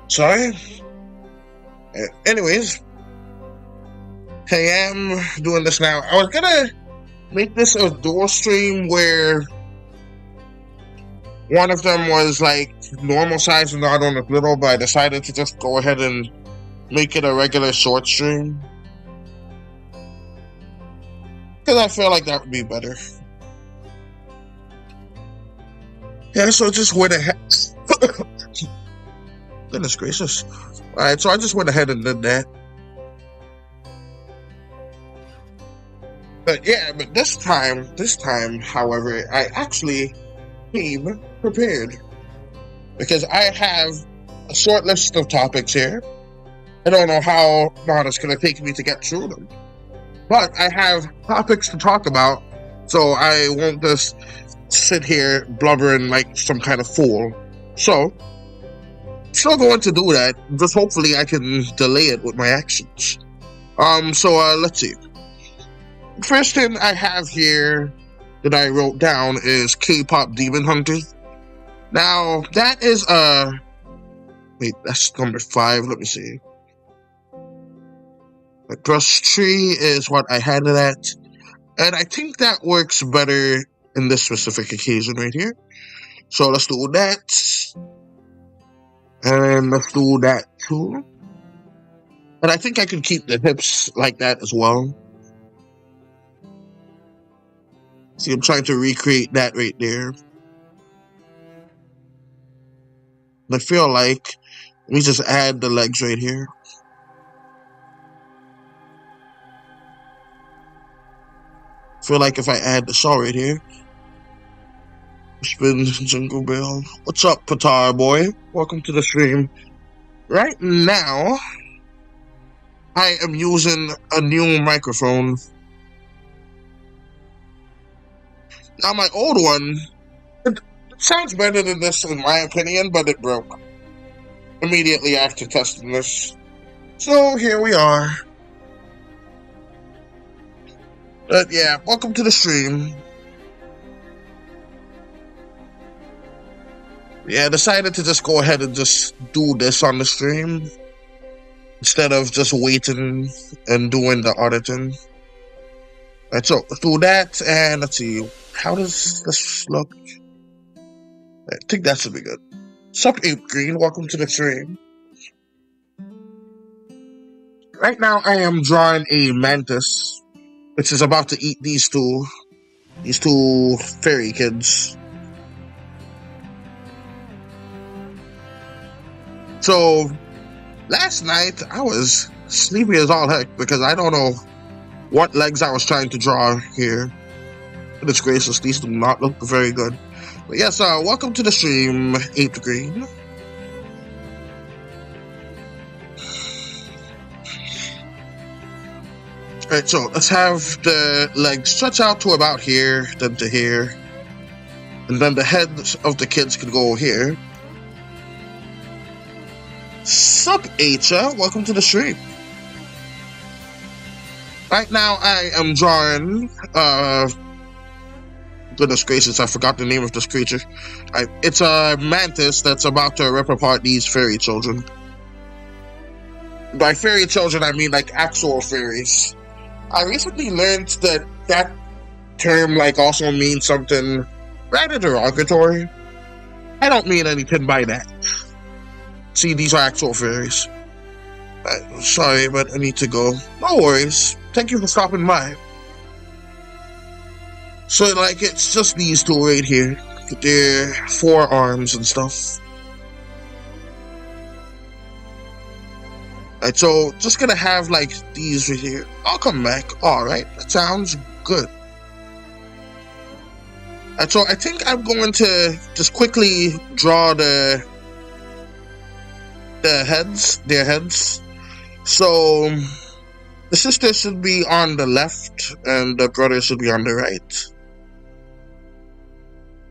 Sorry. Anyways, I am doing this now. I was gonna make this a dual stream where one of them was like normal size and the other one was little, but I decided to just go ahead and make it a regular short stream. Because I feel like that would be better. Yeah, so I just went ahead. Goodness gracious. Alright, so I just went ahead and did that. But yeah, but this time, however, I actually came prepared. Because I have a short list of topics here. I don't know how long it's going to take me to get through them. But I have topics to talk about, so I won't just sit here blubbering like some kind of fool. So, still going to do that, just hopefully I can delay it with my actions. Let's see. First thing I have here that I wrote down is K-pop Demon Hunters. Now, that is, wait, that's number 5, let me see. Plus 3 is what I had it at, and I think that works better in this specific occasion right here. So let's do that, and let's do that too. And I think I can keep the hips like that as well. See, I'm trying to recreate that right there. I feel like, let me just add the legs right here. Feel like if I add the saw right here. Spin Jingle Bell. What's up, Patar boy? Welcome to the stream. Right now, I am using a new microphone. Now my old one, it sounds better than this in my opinion, but it broke immediately after testing this. So here we are. But yeah, welcome to the stream. Yeah, I decided to just go ahead and just do this on the stream instead of just waiting and doing the auditing. Alright, so let's do that, and let's see, how does this look? I think that should be good. Sup, Ape Green, welcome to the stream. Right now I am drawing a mantis, which is about to eat these two fairy kids. So, last night I was sleepy as all heck because I don't know what legs I was trying to draw here. Goodness gracious, these do not look very good. But yes, welcome to the stream, Ape Green. Alright, so let's have the legs stretch out to about here, then to here. And then the heads of the kids can go here. Sup, Acha? Welcome to the stream. Right now, I am drawing, goodness gracious, I forgot the name of this creature. It's a mantis that's about to rip apart these fairy children. By fairy children, I mean like actual fairies. I recently learned that that term like also means something rather derogatory. I don't mean anything by that. See, these are actual fairies. Sorry, but I need to go. No worries. Thank you for stopping by. So, like, it's just these two right here. With their forearms and stuff. Alright, so, just gonna have, like, these right here. I'll come back. Alright, that sounds good. Alright, so I think I'm going to just quickly draw their heads. So, the sister should be on the left, and the brother should be on the right.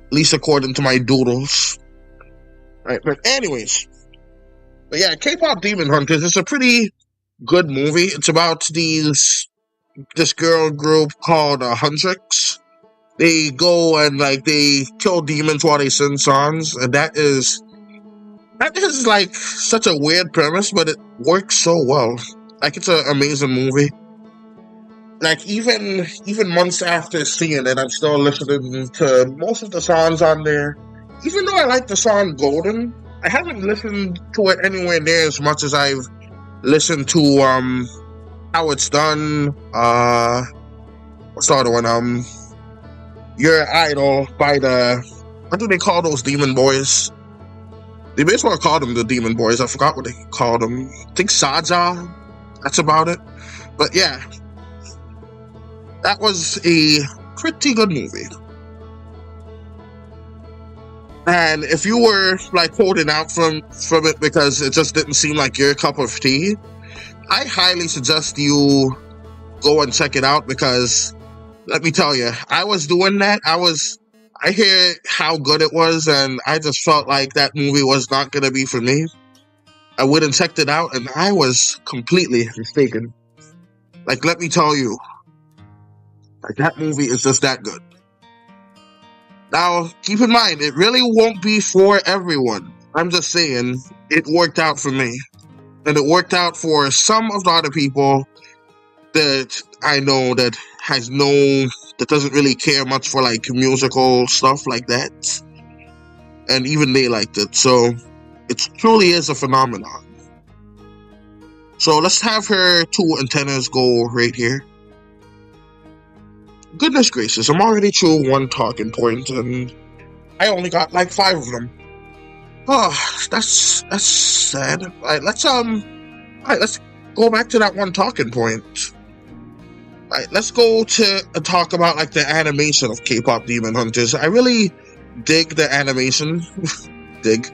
At least according to my doodles. Right, but anyways. But yeah, K-pop Demon Hunters is a pretty good movie. It's about this girl group called Huntrix. They go and, like, they kill demons while they sing songs, and that is That is like such a weird premise, but it works so well. Like it's an amazing movie. Like even months after seeing it, I'm still listening to most of the songs on there. Even though I like the song Golden, I haven't listened to it anywhere near as much as I've listened to How It's Done, what's the other one? Your Idol by the, what do they call those demon boys? They basically call them the demon boys. I forgot what they called them. I think Saja. That's about it. But yeah, that was a pretty good movie. And if you were like holding out from it because it just didn't seem like your cup of tea, I highly suggest you go and check it out because let me tell you, I was doing that. I hear how good it was, and I just felt like that movie was not gonna be for me. I went and checked it out, and I was completely mistaken. Like, let me tell you, like that movie is just that good. Now, keep in mind, it really won't be for everyone. I'm just saying, it worked out for me. And it worked out for some of the other people that I know that that doesn't really care much for like musical stuff like that. And even they liked it. So, it truly is a phenomenon. So, let's have her two antennas go right here. Goodness gracious, I'm already through one talking point and I only got like 5 of them. Oh, that's sad. Let's go back to that one talking point. Let's go to talk about like the animation of K-pop Demon Hunters. I really dig the animation, dig,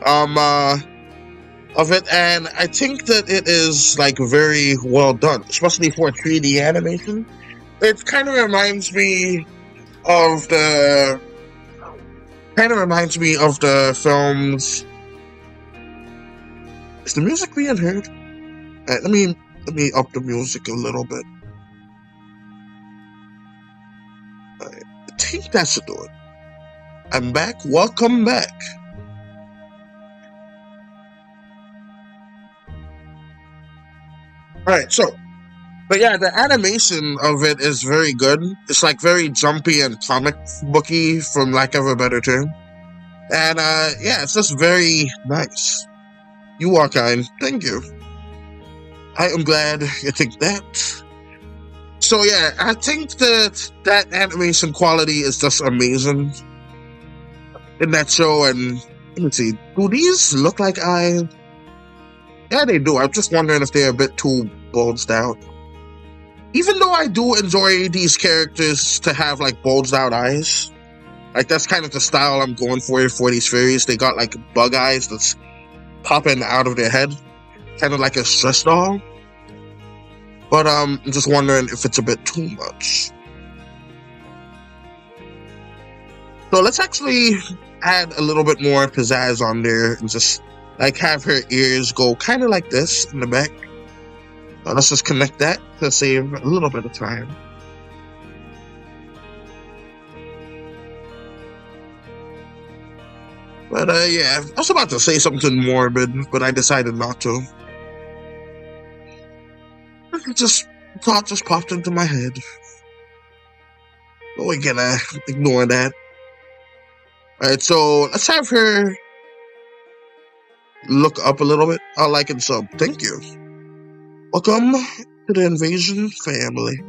of it, and I think that it is like very well done, especially for 3D animation. It kind of reminds me of the films. Is the music being heard? Let me up the music a little bit. I think that should do it. I'm back. Welcome back. Alright, but yeah, the animation of it is very good. It's like very jumpy and comic booky, from lack of a better term. And yeah, it's just very nice. You are kind. Thank you. I am glad you think that. So yeah, I think that animation quality is just amazing in that show. And let me see, do these look like eyes? Yeah, they do. I'm just wondering if they're a bit too bulged out. Even though I do enjoy these characters to have like bulged out eyes, like that's kind of the style I'm going for these fairies. They got like bug eyes that's popping out of their head, kind of like a stress doll. But I'm just wondering if it's a bit too much. So let's actually add a little bit more pizzazz on there and just like have her ears go kind of like this in the back. Let's just connect that to save a little bit of time. But yeah, I was about to say something morbid, but I decided not to. Thought just popped into my head. But we're gonna ignore that. Alright, so let's have her look up a little bit. I like it so. Thank you. Welcome to the Invasion family.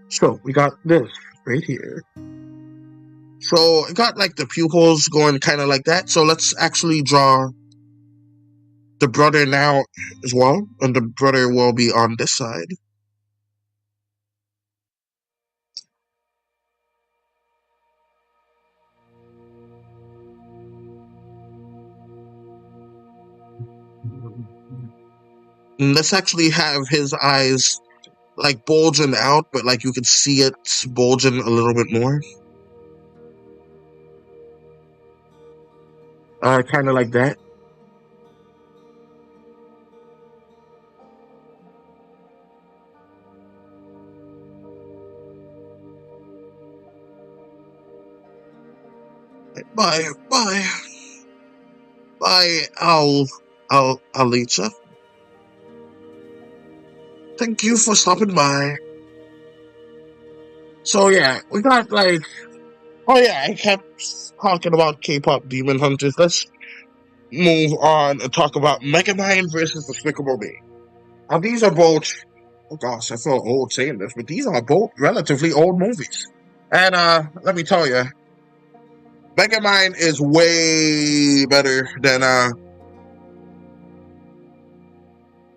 So we got this right here. So I got like the pupils going kind of like that. So let's actually draw the brother now as well. And the brother will be on this side. And let's actually have his eyes like bulging out, but like you can see it bulging a little bit more. Kind of like that. Bye, bye, Alicia. Thank you for stopping by. So yeah, we got like, oh yeah, I kept talking about K-pop Demon Hunters. Let's move on and talk about Megamind versus Despicable Me. Now these are both, oh gosh, I feel old saying this, but these are both relatively old movies. And let me tell you, Megamind is way better than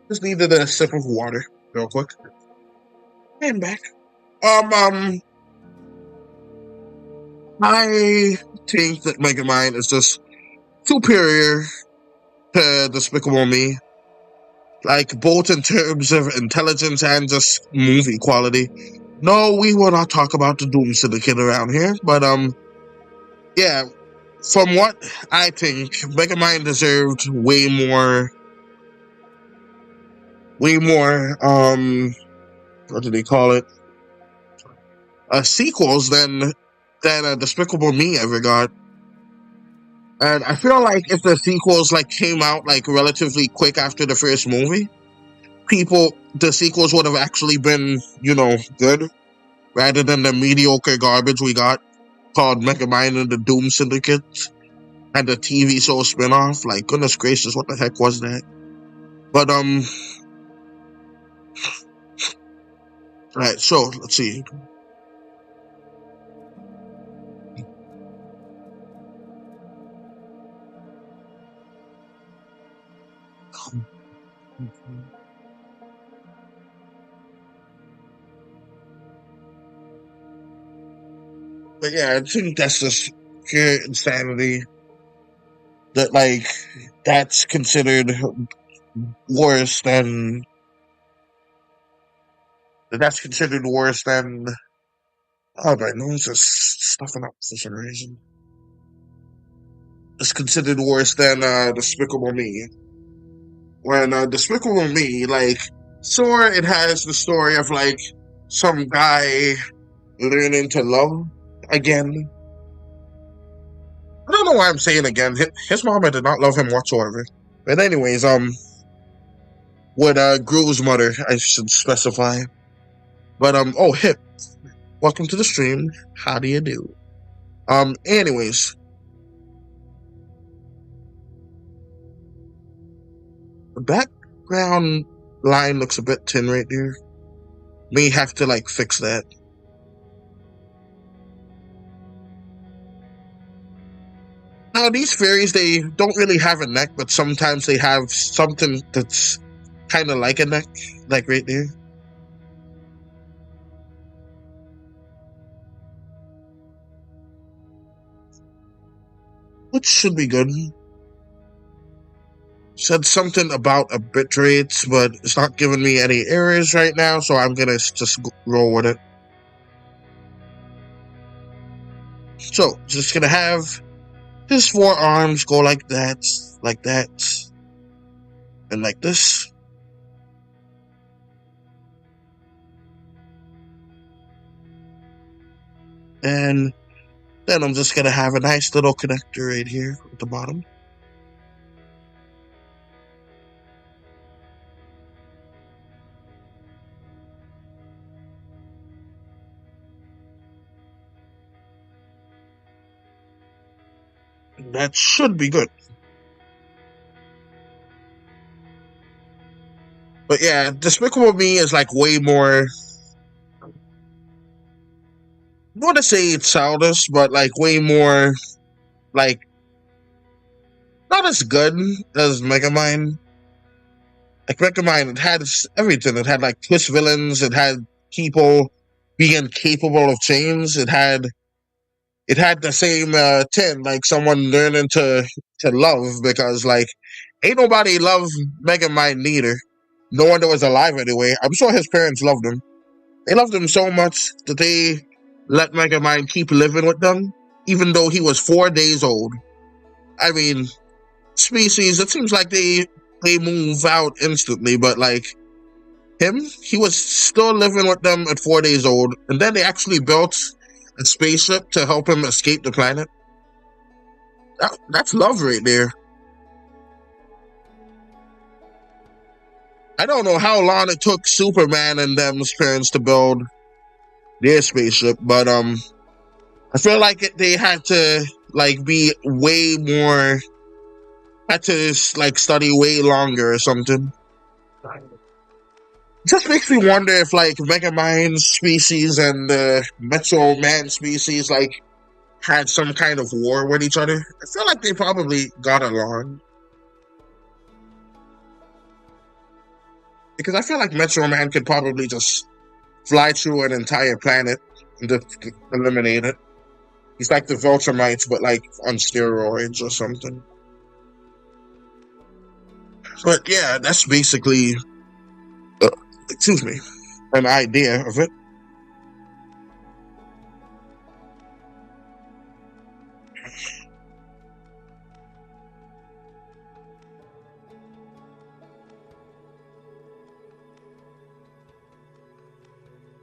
just needed a sip of water real quick. I'm back. Um, I think that Megamind is just superior to Despicable Me, like both in terms of intelligence and just movie quality. No, we will not talk about the Doom Syndicate around here, but yeah, from what I think, Megamind deserved way more, what do they call it? Sequels than Despicable Me ever got. And I feel like if the sequels like came out like relatively quick after the first movie, the sequels would have actually been, good, rather than the mediocre garbage we got called Megamind and the Doom Syndicate and the TV show spinoff. Like, goodness gracious, what the heck was that? But right, so let's see. But yeah, I think that's just pure insanity. That like that's considered worse than oh my nose is stuffing up for some reason. It's considered worse than Despicable Me. When Despicable Me, like, sure, it has the story of like some guy learning to love again. I don't know why I'm saying again. His mama did not love him whatsoever. But anyways, with Gru's mother, I should specify. But oh, Hip, welcome to the stream. How do you do? Anyways, the background line looks a bit thin right there. May have to like fix that. Now these fairies, they don't really have a neck, but sometimes they have something that's kind of like a neck, like right there. Which should be good. Said something about a bit rates, but it's not giving me any errors right now, so I'm gonna just roll with it. So, just gonna have his forearms go like that, and like this. And then I'm just gonna have a nice little connector right here at the bottom. That should be good. But yeah, Despicable Me is like way more, I don't want to say it's childish, but like way more, like, not as good as Megamind. Like Megamind, it had everything. It had like twist villains. It had people being capable of change. It had the same thing, like someone learning to love, because like ain't nobody love Megamind neither. No one that was alive anyway. I'm sure his parents loved him. They loved him so much that they let Megamind keep living with them, even though he was 4 days old. I mean, species, it seems like they move out instantly, but like him, he was still living with them at 4 days old, and then they actually built a spaceship to help him escape the planet. That's love right there. I don't know how long it took Superman and them's parents to build their spaceship, but I feel like they had to like be way more, had to like study way longer or something. It just makes me wonder if like Megamind's species and the Metro Man species like had some kind of war with each other. I feel like they probably got along. Because I feel like Metro Man could probably just fly through an entire planet and just eliminate it. He's like the Vulturemites, but like on steroids or something. But yeah, that's basically, excuse me, an idea of it.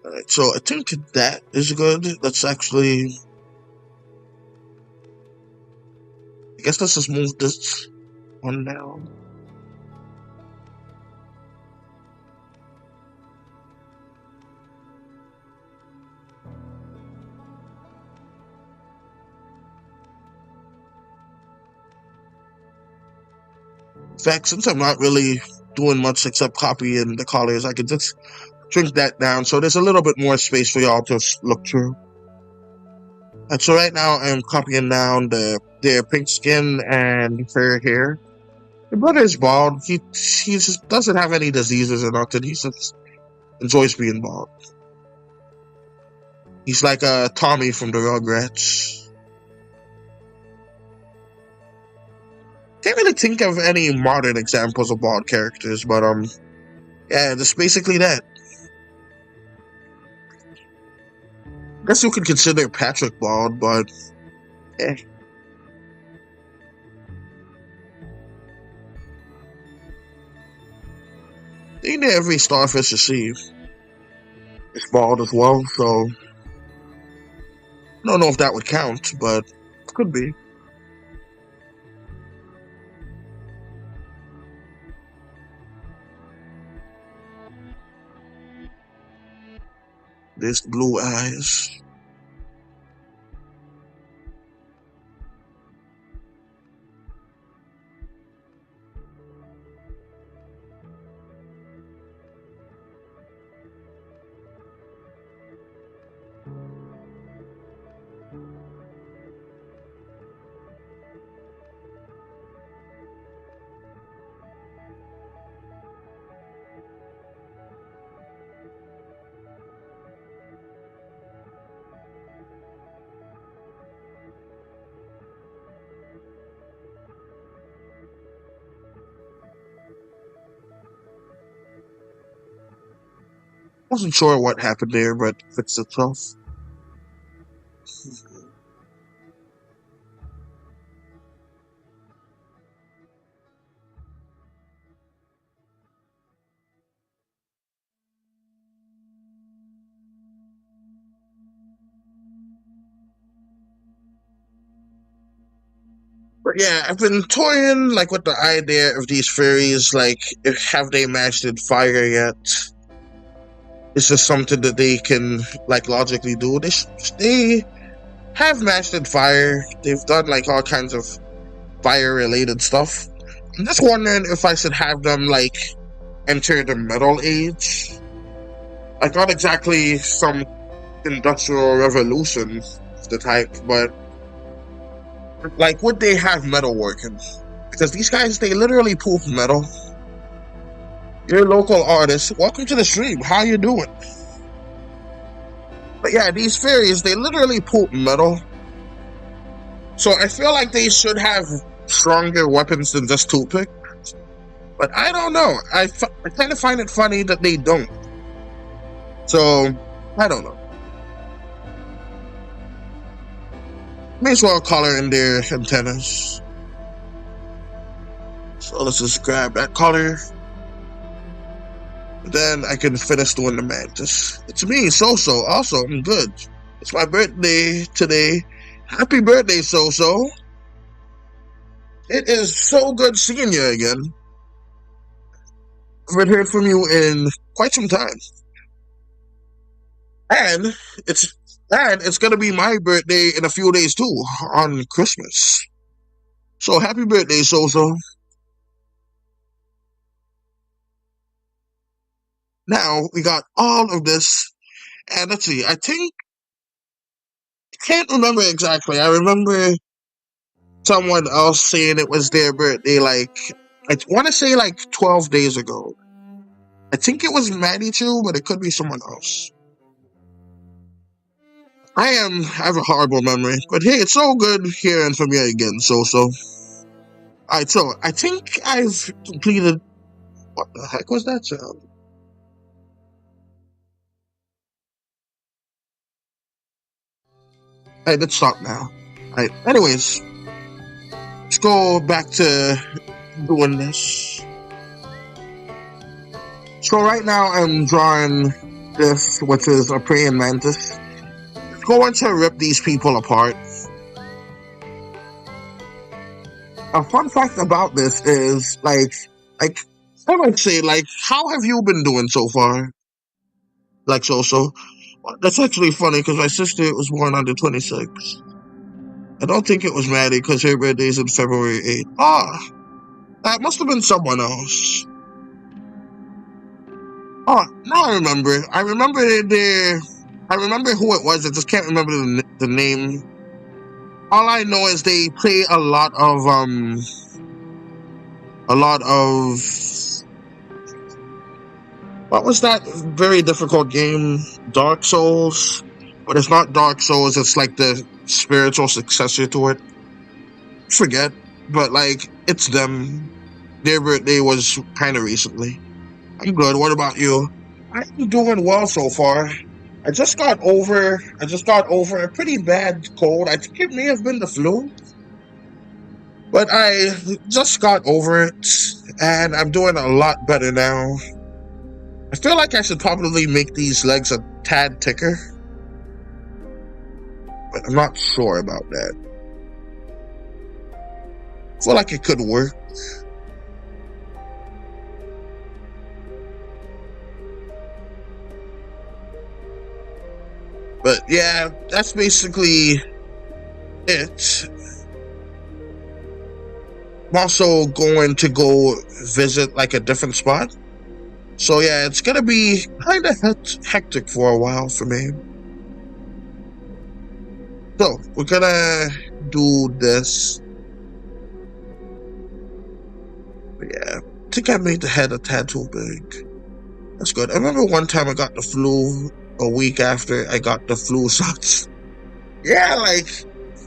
Alright, so I think that is good. Let's actually, I guess let's just move this one down. In fact, since I'm not really doing much except copying the colors, I could just shrink that down so there's a little bit more space for y'all to look through. And so right now I'm copying down their pink skin and fair hair. The brother is bald. He just doesn't have any diseases or nothing. He just enjoys being bald. He's like a Tommy from the Rugrats. Can't really think of any modern examples of bald characters, but yeah, that's basically that. I guess you could consider Patrick bald, but eh. I think that every starfish you see is bald as well, so I don't know if that would count, but it could be. There's blue eyes. Wasn't sure what happened there, but it fixed itself. But yeah, I've been toying like with the idea of these fairies. Like, have they mastered fire yet? Is this something that they can like logically do? They have mastered fire. They've done like all kinds of fire related stuff. I'm just wondering if I should have them like enter the Metal Age. Like not exactly some industrial revolution of the type, but like would they have metal working? Because these guys, they literally poop metal. You're a local artist. Welcome to the stream. How you doing? But yeah, these fairies, they literally poop metal. So I feel like they should have stronger weapons than just toothpick. But I don't know. I kind of find it funny that they don't. So, I don't know. May as well color in their antennas. So let's just grab that color. Then I can finish doing the mantis. It's me, So-So. Also, I'm good. It's my birthday today. Happy birthday, So-So. It is so good seeing you again. haven't heard from you in quite some time. And it's it's gonna be my birthday in a few days too, on Christmas. So happy birthday, Soso. Now we got all of this, and let's see. I think can't remember exactly. I remember someone else saying it was their birthday. Like I want to say like 12 days ago. I think it was Maddie too, but it could be someone else. I have a horrible memory, but hey, it's so good hearing from you again, Soso. Alright, so I think I've completed. What the heck was that sound? Alright, let's stop now. Alright, anyways, let's go back to doing this. So right now I'm drawing this, which is a praying mantis. It's going to rip these people apart. A fun fact about this is, like, I might say, like, how have you been doing so far? Like, so. That's actually funny, because my sister was born on the 26th. I don't think it was Maddie, because her birthday's in February 8th. Ah, that must have been someone else. Oh, now I remember. I remember who it was. I just can't remember the name. All I know is they play a lot of what was that very difficult game? Dark Souls? But it's not Dark Souls, it's like the spiritual successor to it. Forget. But like, it's them. Their birthday was kind of recently. I'm good. What about you? I'm doing well so far. I just got over a pretty bad cold. I think it may have been the flu. But I just got over it, and I'm doing a lot better now. I feel like I should probably make these legs a tad thicker, but I'm not sure about that. I feel like it could work. But yeah, that's basically it. I'm also going to go visit like a different spot. So yeah, it's gonna be kind of hectic for a while for me. So we're gonna do this. But yeah, I think I made the head a tad too big. That's good. I remember one time I got the flu a week after I got the flu shots. Yeah, like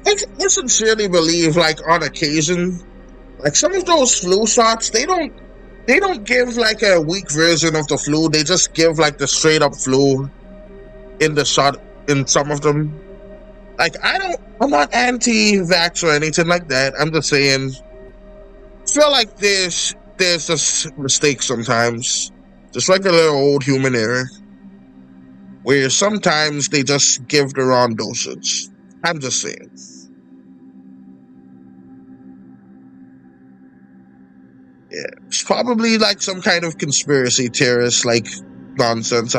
I sincerely believe, like on occasion, like some of those flu shots, they don't give like a weak version of the flu. They just give like the straight up flu in the shot in some of them. Like I'm not anti-vax or anything like that. I'm just saying, I feel like there's just mistakes sometimes. Just like a little old human error. Where sometimes they just give the wrong dosage. I'm just saying. Yeah, it's probably like some kind of conspiracy theorist, like nonsense.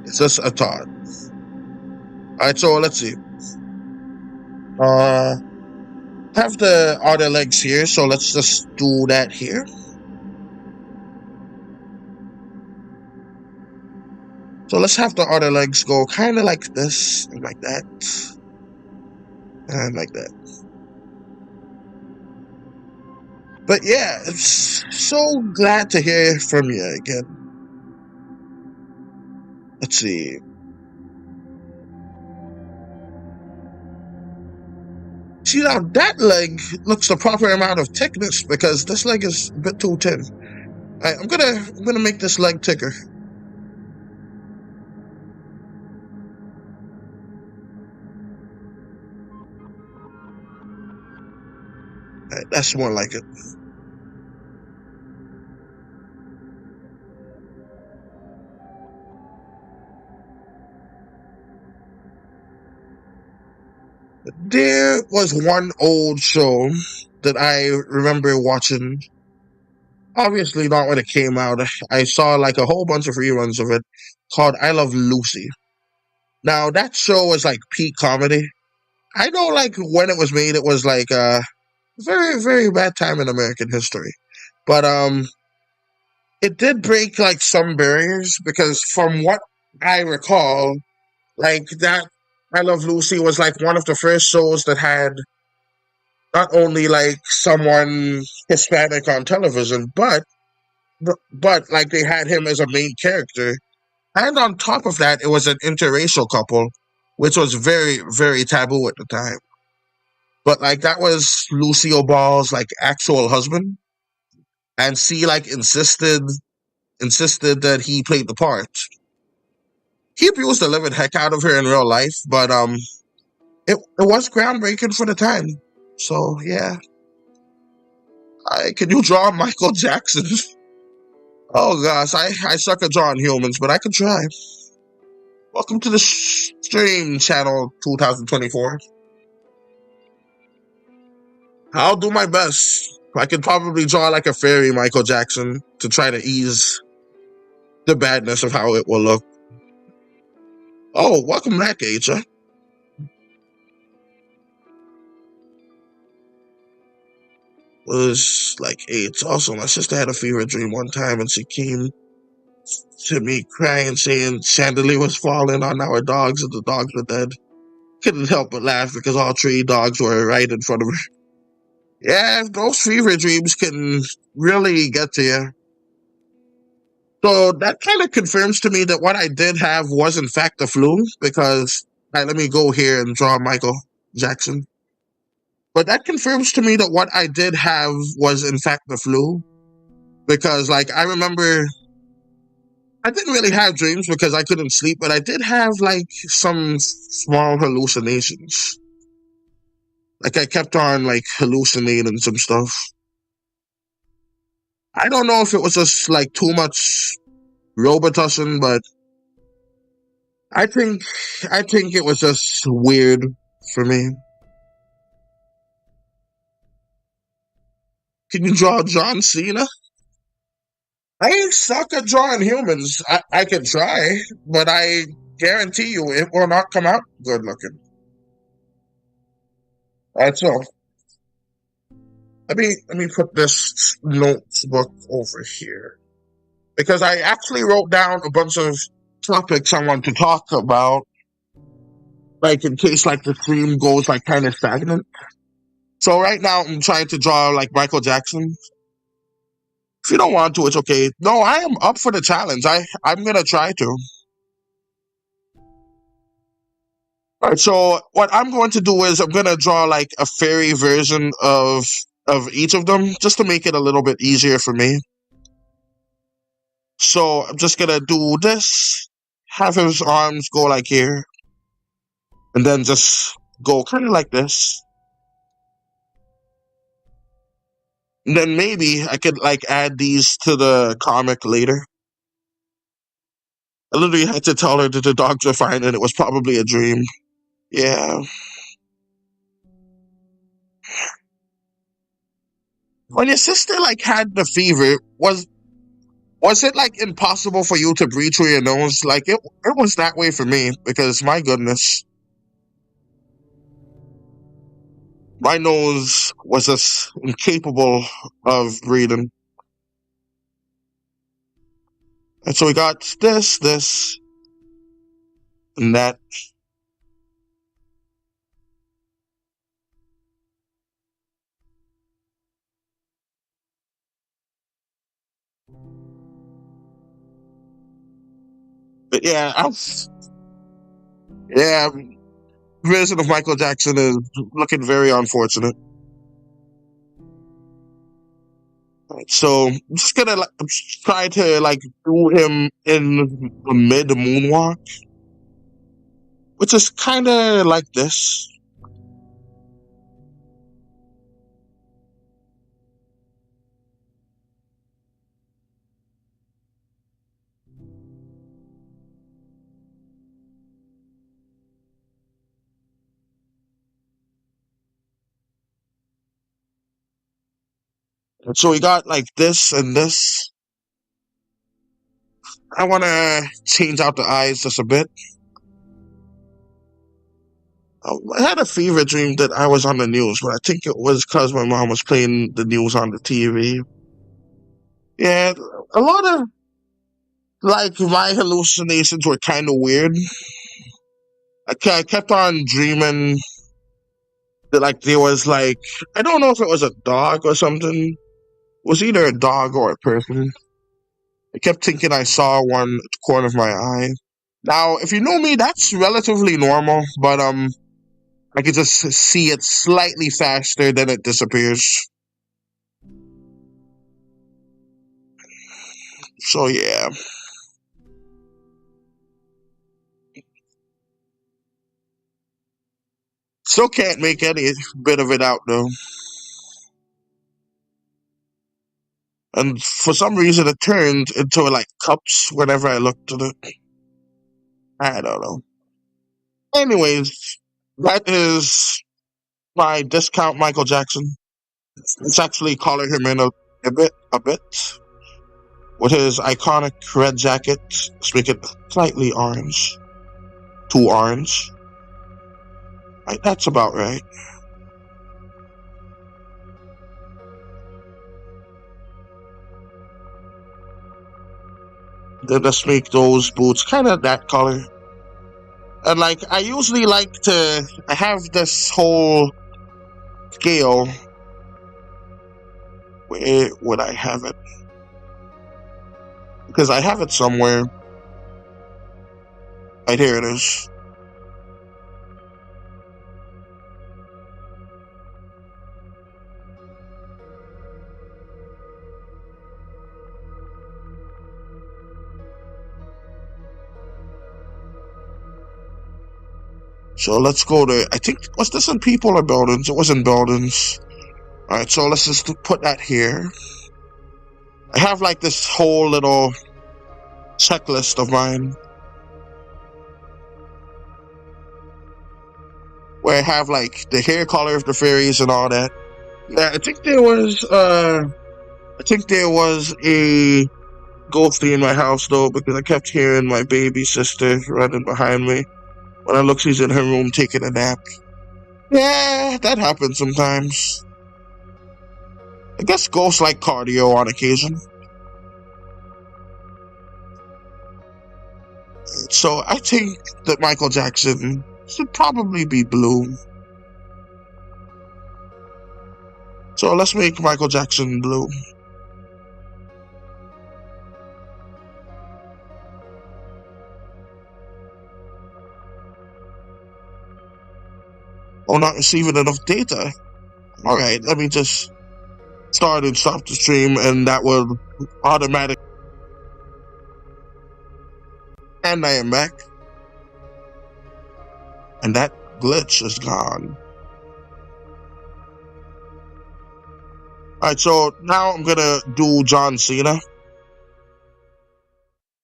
It's just a thought. Alright, so let's see. Have the other legs here, so let's just do that here. So let's have the other legs go kind of like this, and like that, and like that. But yeah, it's so glad to hear from you again. Let's see. See, now that leg looks the proper amount of thickness because this leg is a bit too thin. Right, I'm gonna make this leg thicker. Right, that's more like it. There was one old show that I remember watching. Obviously not when it came out. I saw like a whole bunch of reruns of it called I Love Lucy. Now that show was like peak comedy. I know like when it was made it was like a very, very bad time in American history. But it did break like some barriers because from what I recall, like that I Love Lucy was like one of the first shows that had not only like someone Hispanic on television, but like they had him as a main character. And on top of that, it was an interracial couple, which was very, very taboo at the time. But like that was Lucille Ball's like actual husband, and she like insisted that he played the part. He abused the living heck out of her in real life, but it was groundbreaking for the time. So yeah, can you draw Michael Jackson? Oh gosh, I suck at drawing humans, but I can try. Welcome to the stream channel 2024. I'll do my best. I could probably draw like a fairy Michael Jackson to try to ease the badness of how it will look. Oh, welcome back, Aja. Was like 8. Also, my sister had a fever dream one time and she came to me crying, saying chandelier was falling on our dogs and the dogs were dead. Couldn't help but laugh because all 3 dogs were right in front of her. Yeah, those fever dreams can really get to you. So that kind of confirms to me that what I did have was in fact the flu because, let me go here and draw Michael Jackson. But that confirms to me that what I did have was in fact the flu because like I remember I didn't really have dreams because I couldn't sleep, but I did have like some small hallucinations. Like I kept on like hallucinating some stuff. I don't know if it was just like too much Robitussin, but I think I think it was just weird for me. Can you draw John Cena? I suck at drawing humans. I can try, but I guarantee you it will not come out good looking. Alright, so let me put this notebook over here. Because I actually wrote down a bunch of topics I want to talk about, like in case like the stream goes like kind of stagnant. So right now I'm trying to draw like Michael Jackson. If you don't want to, it's okay. No, I am up for the challenge. I'm gonna try to. All right, so what I'm going to do is I'm gonna draw like a fairy version of each of them, just to make it a little bit easier for me. So I'm just gonna do this, have his arms go like here, and then just go kind of like this. And then maybe I could like add these to the comic later. I literally had to tell her that the dogs were fine and it was probably a dream. Yeah. When your sister like had the fever, was it like impossible for you to breathe through your nose? Like it was that way for me because my goodness, my nose was just incapable of breathing. And so we got this, and that. But yeah, yeah, version of Michael Jackson is looking very unfortunate. Right, so I'm just gonna like, try to like do him in the mid moonwalk, which is kind of like this. So we got like this and this. I want to change out the eyes just a bit. I had a fever dream that I was on the news, but I think it was because my mom was playing the news on the TV. Yeah, a lot of like my hallucinations were kind of weird. I kept on dreaming that like there was like I don't know if it was a dog or something. It was either a dog or a person. I kept thinking I saw one at the corner of my eye. Now, if you know me, that's relatively normal, but I could just see it slightly faster than it disappears. So yeah. Still can't make any bit of it out though. And for some reason it turned into like cups whenever I looked at it. I don't know. Anyways, that is my discount Michael Jackson. Let's actually color him in a bit with his iconic red jacket. Let's make it slightly orange. Too orange. Right, that's about right. Then let's make those boots kind of that color. And like, I usually like to, I have this whole scale. Where would I have it? Because I have it somewhere. Right here it is. So let's go to, I think, was this in people or buildings? It was in buildings. Alright, so let's just put that here. I have like this whole little checklist of mine. Where I have like the hair color of the fairies and all that. Yeah, I think there was a ghosty in my house though, because I kept hearing my baby sister running behind me. When I look, she's in her room taking a nap. Yeah, that happens sometimes. I guess ghosts like cardio on occasion. So I think that Michael Jackson should probably be blue. So let's make Michael Jackson blue. Oh, not receiving enough data. Alright, let me just start and stop the stream, and that will automatically. And I am back. And that glitch is gone. Alright, so now I'm gonna do John Cena.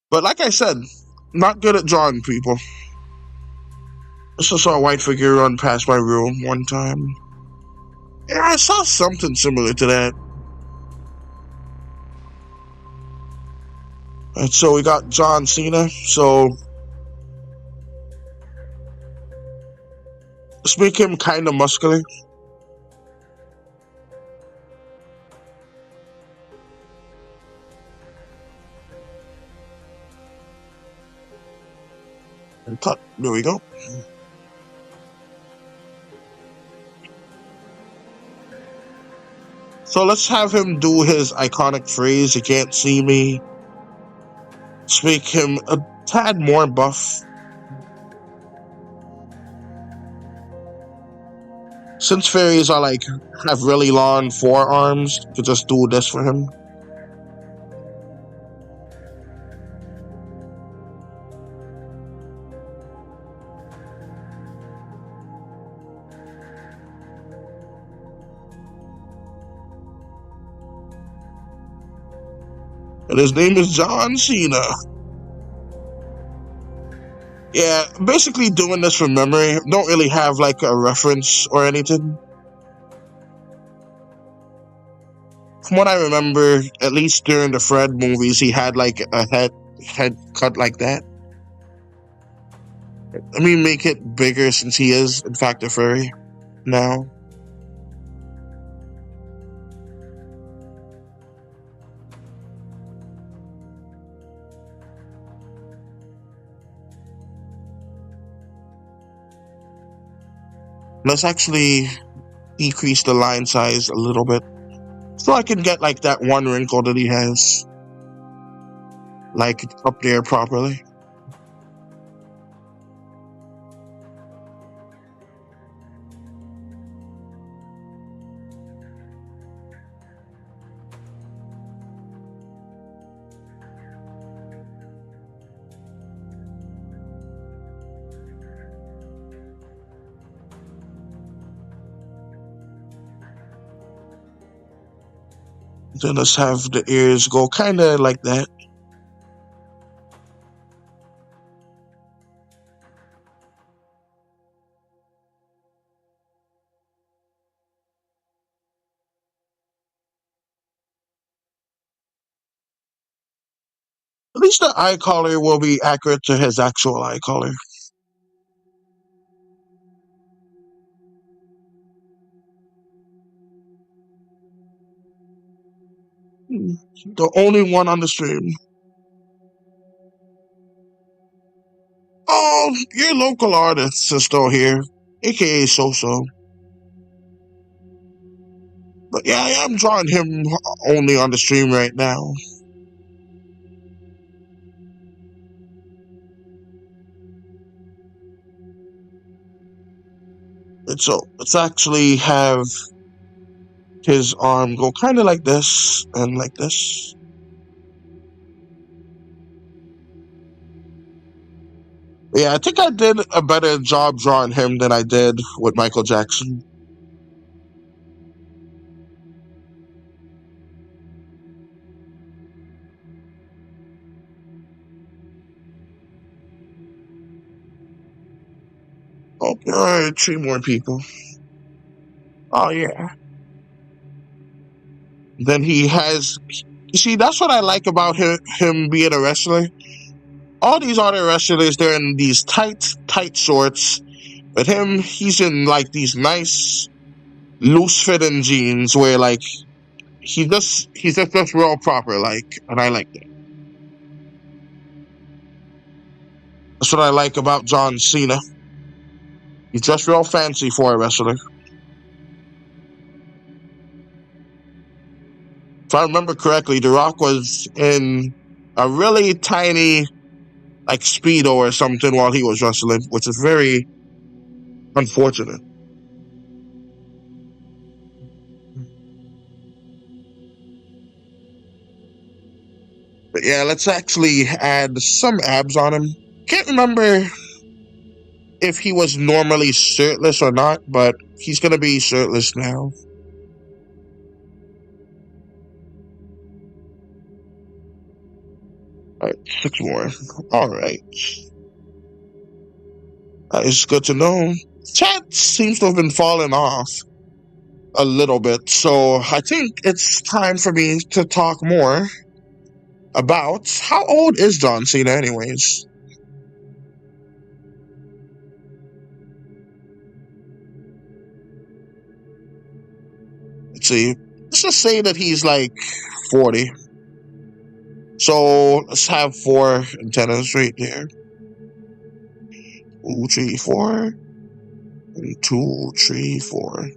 But like I said, not good at drawing people. I just saw a white figure run past my room one time. Yeah, I saw something similar to that. Alright, so we got John Cena. So let's make him kind of muscular. And cut. There we go. So let's have him do his iconic phrase, "You can't see me." Let's make him a tad more buff. Since fairies are like, have really long forearms, you could just do this for him. And his name is John Cena. Yeah, basically doing this from memory. Don't really have like a reference or anything. from what I remember, at least during the Fred movies, he had like a head cut like that. I mean, make it bigger since he is, in fact, a furry now. Let's actually decrease the line size a little bit so I can get like that one wrinkle that he has, like up there properly. Then let's have the ears go kind of like that. At least the eye color will be accurate to his actual eye color. The only one on the stream. Oh, your local artist is still here, aka So-So. But yeah, I am drawing him only on the stream right now. And so let's actually have his arm go kind of like this and like this. Yeah, I think I did a better job drawing him than I did with Michael Jackson. Okay, all right, 3 more people. Oh yeah. Then he has. You see, that's what I like about him being a wrestler. All these other wrestlers, they're in these tight shorts. But him, he's in like these nice, loose-fitting jeans where like he's just real proper, like, and I like that. That's what I like about John Cena. He's just real fancy for a wrestler. If I remember correctly, The Rock was in a really tiny, like, Speedo or something while he was wrestling, which is very unfortunate. But yeah, let's actually add some abs on him. Can't remember if he was normally shirtless or not, but he's gonna be shirtless now. Alright, 6 more. Alright. It's good to know. Chat seems to have been falling off a little bit, so I think it's time for me to talk more about how old is John Cena, anyways. Let's see. Let's just say that he's like 40. So let's have 4 antennas right there. 2, 3, 4. And 2, 3, 4.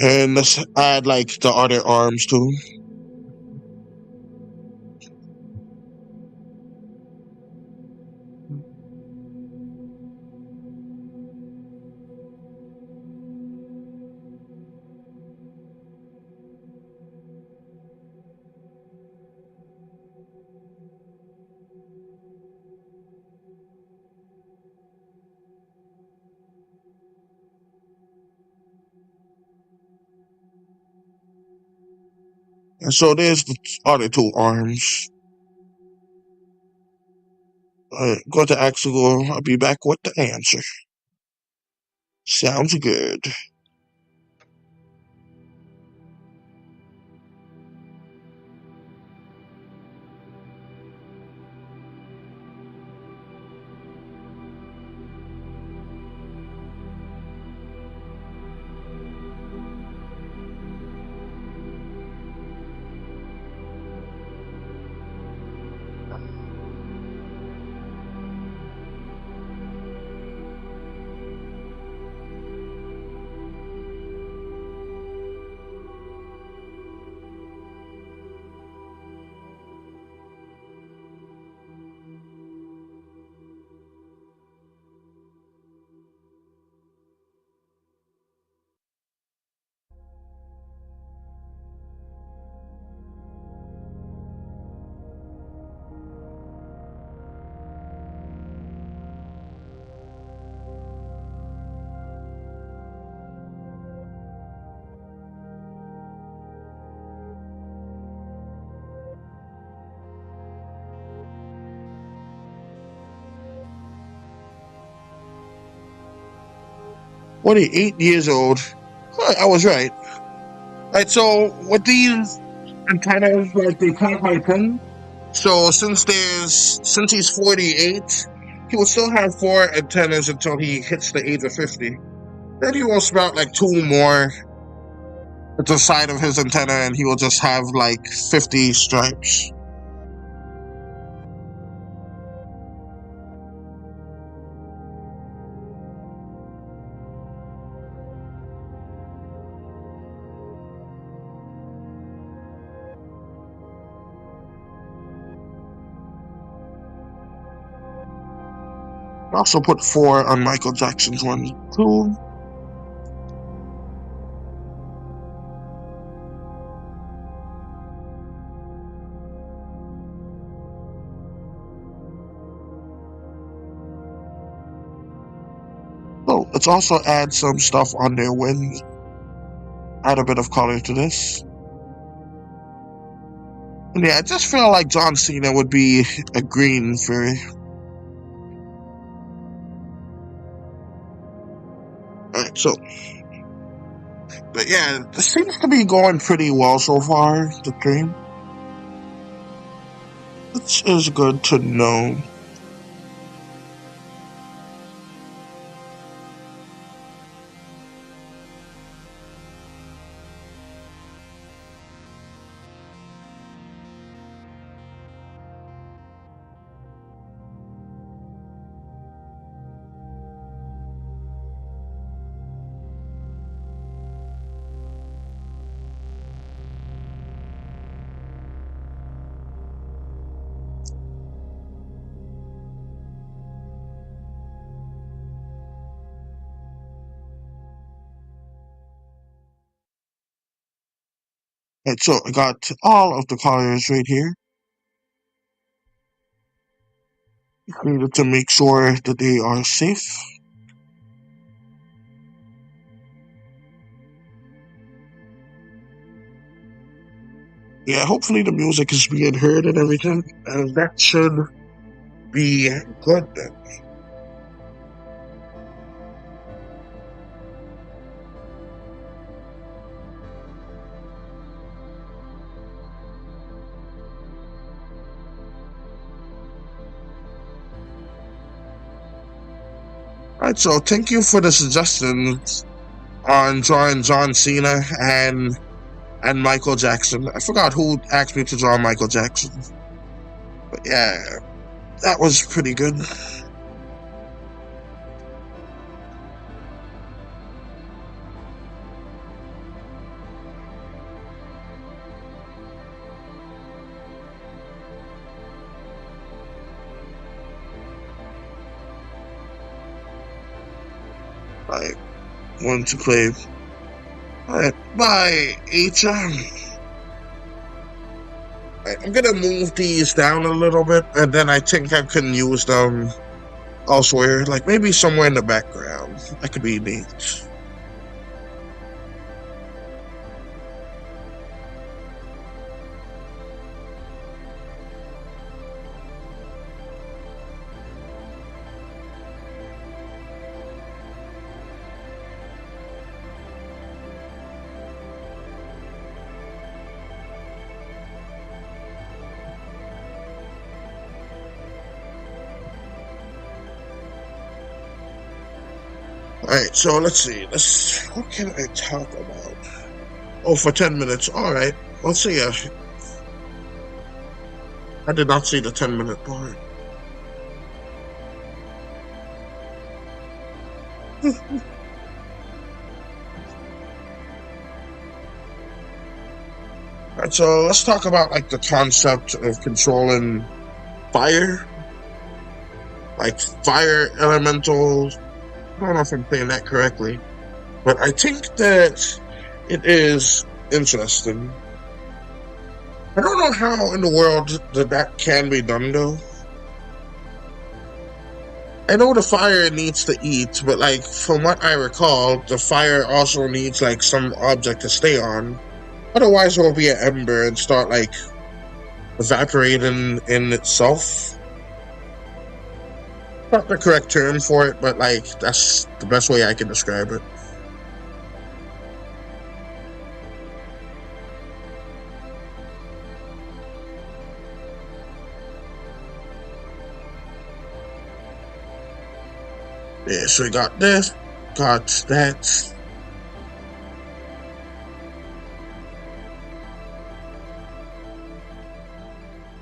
And let's add like the other arms too. And so there's the other 2 arms. Go to Google. I'll be back with the answer. Sounds good. What, 8 years old? Huh, I was right. Right, so with these antennas, like they can't hyphen. So since he's 48, he will still have 4 antennas until he hits the age of 50. Then he will sprout like 2 more at the side of his antenna, and he will just have like 50 stripes. I also put 4 on Michael Jackson's one too. So let's also add some stuff on their wings. Add a bit of color to this. And yeah, I just feel like John Cena would be a green fairy. Alright, so. But yeah, this seems to be going pretty well so far, the stream. Which is good to know. Right, so I got all of the colors right here. Needed to make sure that they are safe. Yeah, hopefully the music is being heard and everything, and that should be good then. Alright, so thank you for the suggestions on drawing John Cena and Michael Jackson. I forgot who asked me to draw Michael Jackson. But yeah, that was pretty good. I want to play. Alright, bye, HM. I'm gonna move these down a little bit, and then I think I can use them elsewhere, like maybe somewhere in the background. That could be neat. Alright, so let's see. What can I talk about? Oh, for 10 minutes. Alright. Let's see. I did not see the 10-minute part. Alright, so let's talk about like the concept of controlling fire. Like fire elementals. I don't know if I'm saying that correctly, but I think that it is interesting. I don't know how in the world that can be done though. I know the fire needs to eat, but like from what I recall, the fire also needs like some object to stay on. Otherwise, it will be an ember and start like evaporating in itself. Not the correct term for it, but like that's the best way I can describe it. Yeah, so we got this, got that.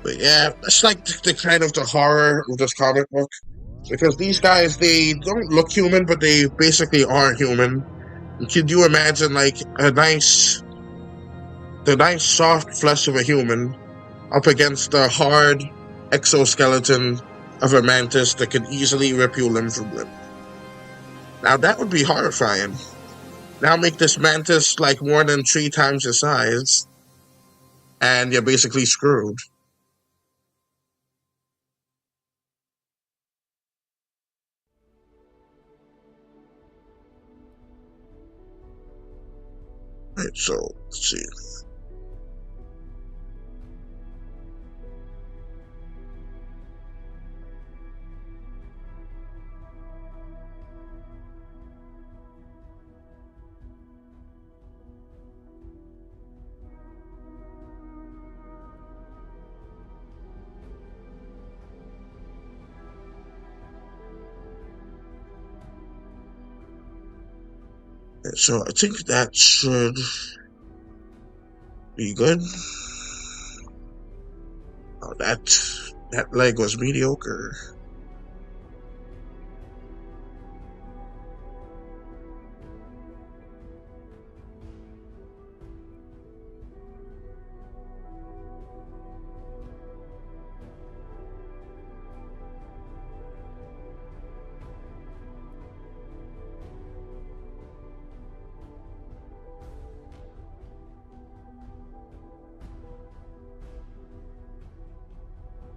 But yeah, it's like the kind of the horror of this comic book. Because these guys, they don't look human, but they basically are human. Could you imagine like the nice soft flesh of a human up against the hard exoskeleton of a mantis that could easily rip you limb from limb? Now that would be horrifying. Now make this mantis like more than 3 times the size, and you're basically screwed. Right, so let's see. Right, so I think that should be good. Oh, that leg was mediocre.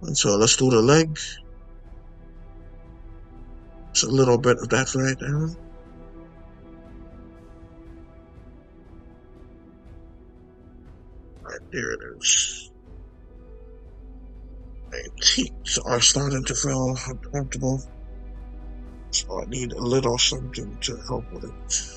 And so let's do the leg. Just a little bit of that right there. Right, there it is. My teeth are starting to feel uncomfortable, so I need a little something to help with it.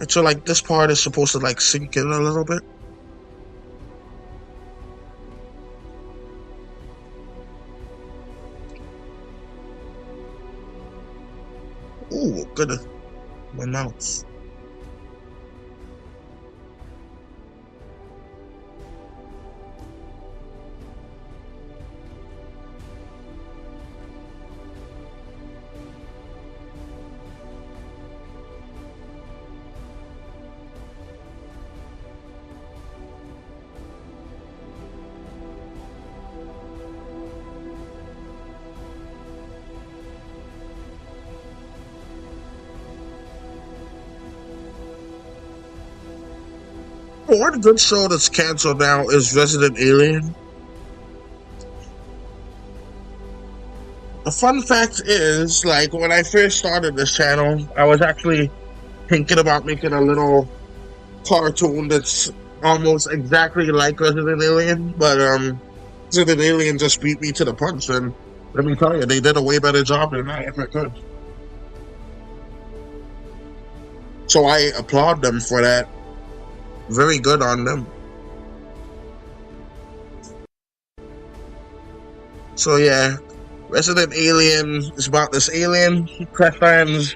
And so like this part is supposed to like sink in a little bit. Ooh, goodness. My mouth. One good show that's canceled now is Resident Alien. A fun fact is, like, when I first started this channel, I was actually thinking about making a little cartoon that's almost exactly like Resident Alien, but Resident Alien just beat me to the punch, and let me tell you, they did a way better job than I ever could. So I applaud them for that. Very good on them. So yeah, Resident Alien is about this alien. He crash lands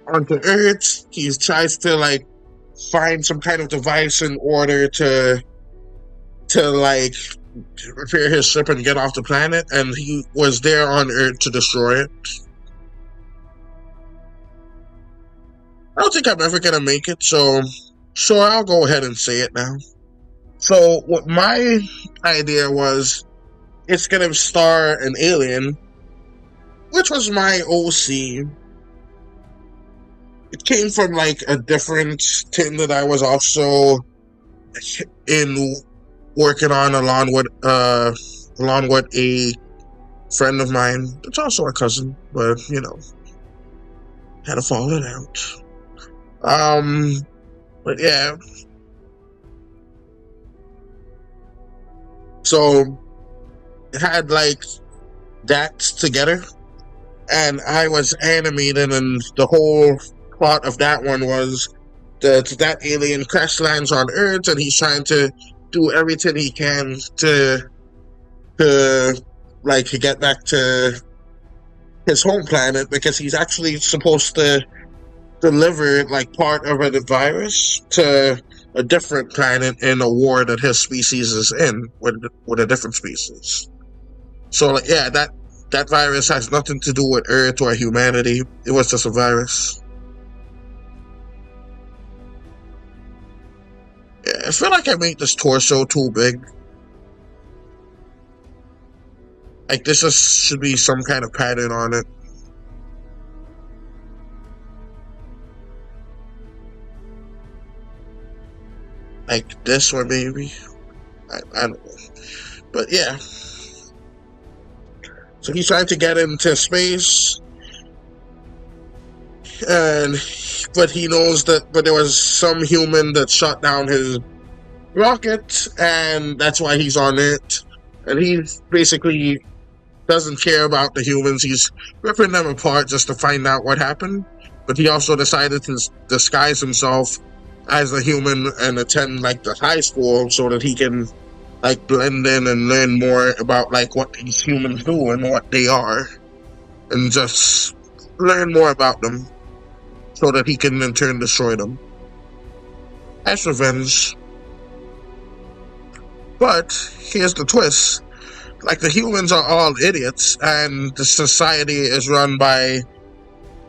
onto Earth. He tries to like find some kind of device in order to like repair his ship and get off the planet, and he was there on Earth to destroy it. I don't think I'm ever gonna make it, so sure, I'll go ahead and say it now. So what my idea was, it's gonna star an alien, which was my OC. It came from like a different thing that I was also in working on along with a friend of mine. It's also a cousin, but you know, had to fall it out. But yeah. So it had like that together, and I was animated, and the whole plot of that one was that alien crash lands on Earth, and he's trying to do everything he can to like get back to his home planet, because he's actually supposed to deliver like part of a virus to a different planet in a war that his species is in with a different species. So like yeah, that virus has nothing to do with Earth or humanity. It was just a virus. Yeah, I feel like I made this torso too big. Like this should be some kind of pattern on it. Like this one maybe. I don't know. But yeah. So he's trying to get into space, and but he knows that there was some human that shot down his rocket, and that's why he's on it. And he basically doesn't care about the humans. He's ripping them apart just to find out what happened. But he also decided to disguise himself as a human and attend like the high school so that he can like blend in and learn more about like what these humans do and what they are, and just learn more about them so that he can in turn destroy them as revenge. But here's the twist. Like, the humans are all idiots, and the society is run by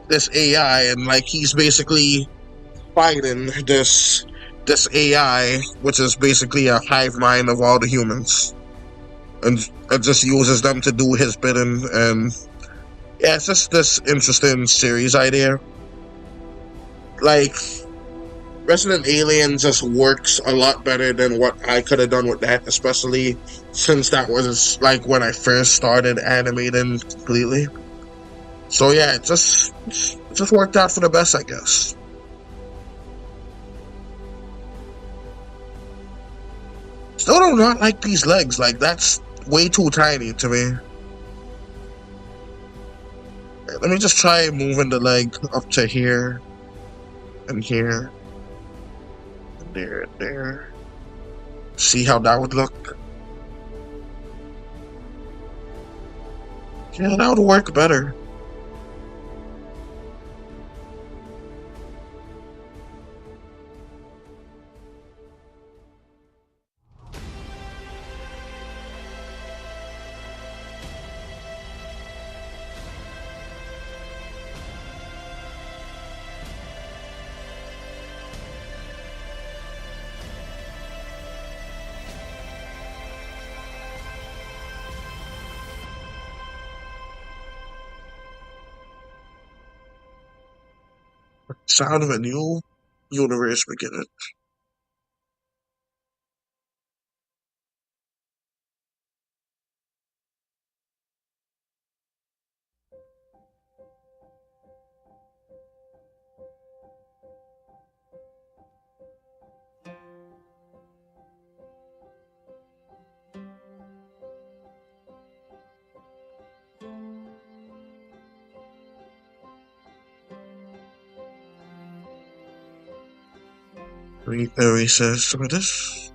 this AI, and like he's basically fighting this AI, which is basically a hive mind of all the humans, and it just uses them to do his bidding. And yeah, it's just this interesting series idea. Like, Resident Alien just works a lot better than what I could have done with that, especially since that was like when I first started animating completely. So yeah, it just worked out for the best, I guess. Still do not like these legs. Like, that's way too tiny to me. Let me just try moving the leg up to here and here and there and there. See how that would look. Yeah, that would work better. Sound of a new universe beginning. Recess with this.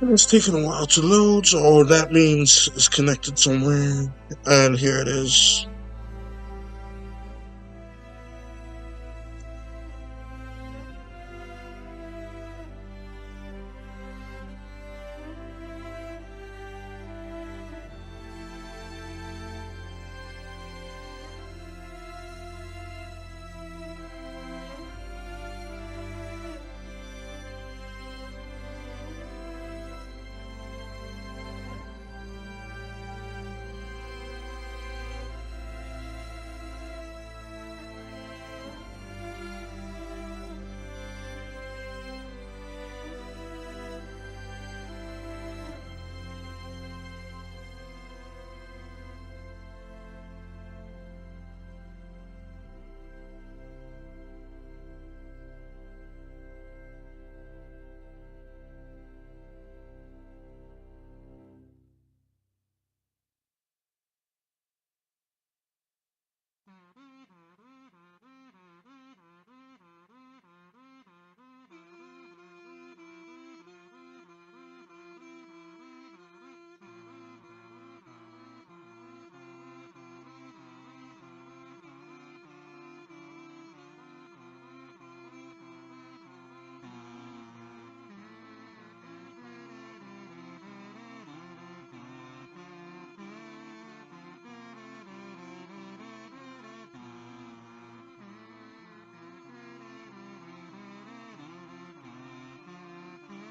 It's taking a while to load, so that means it's connected somewhere. And here it is.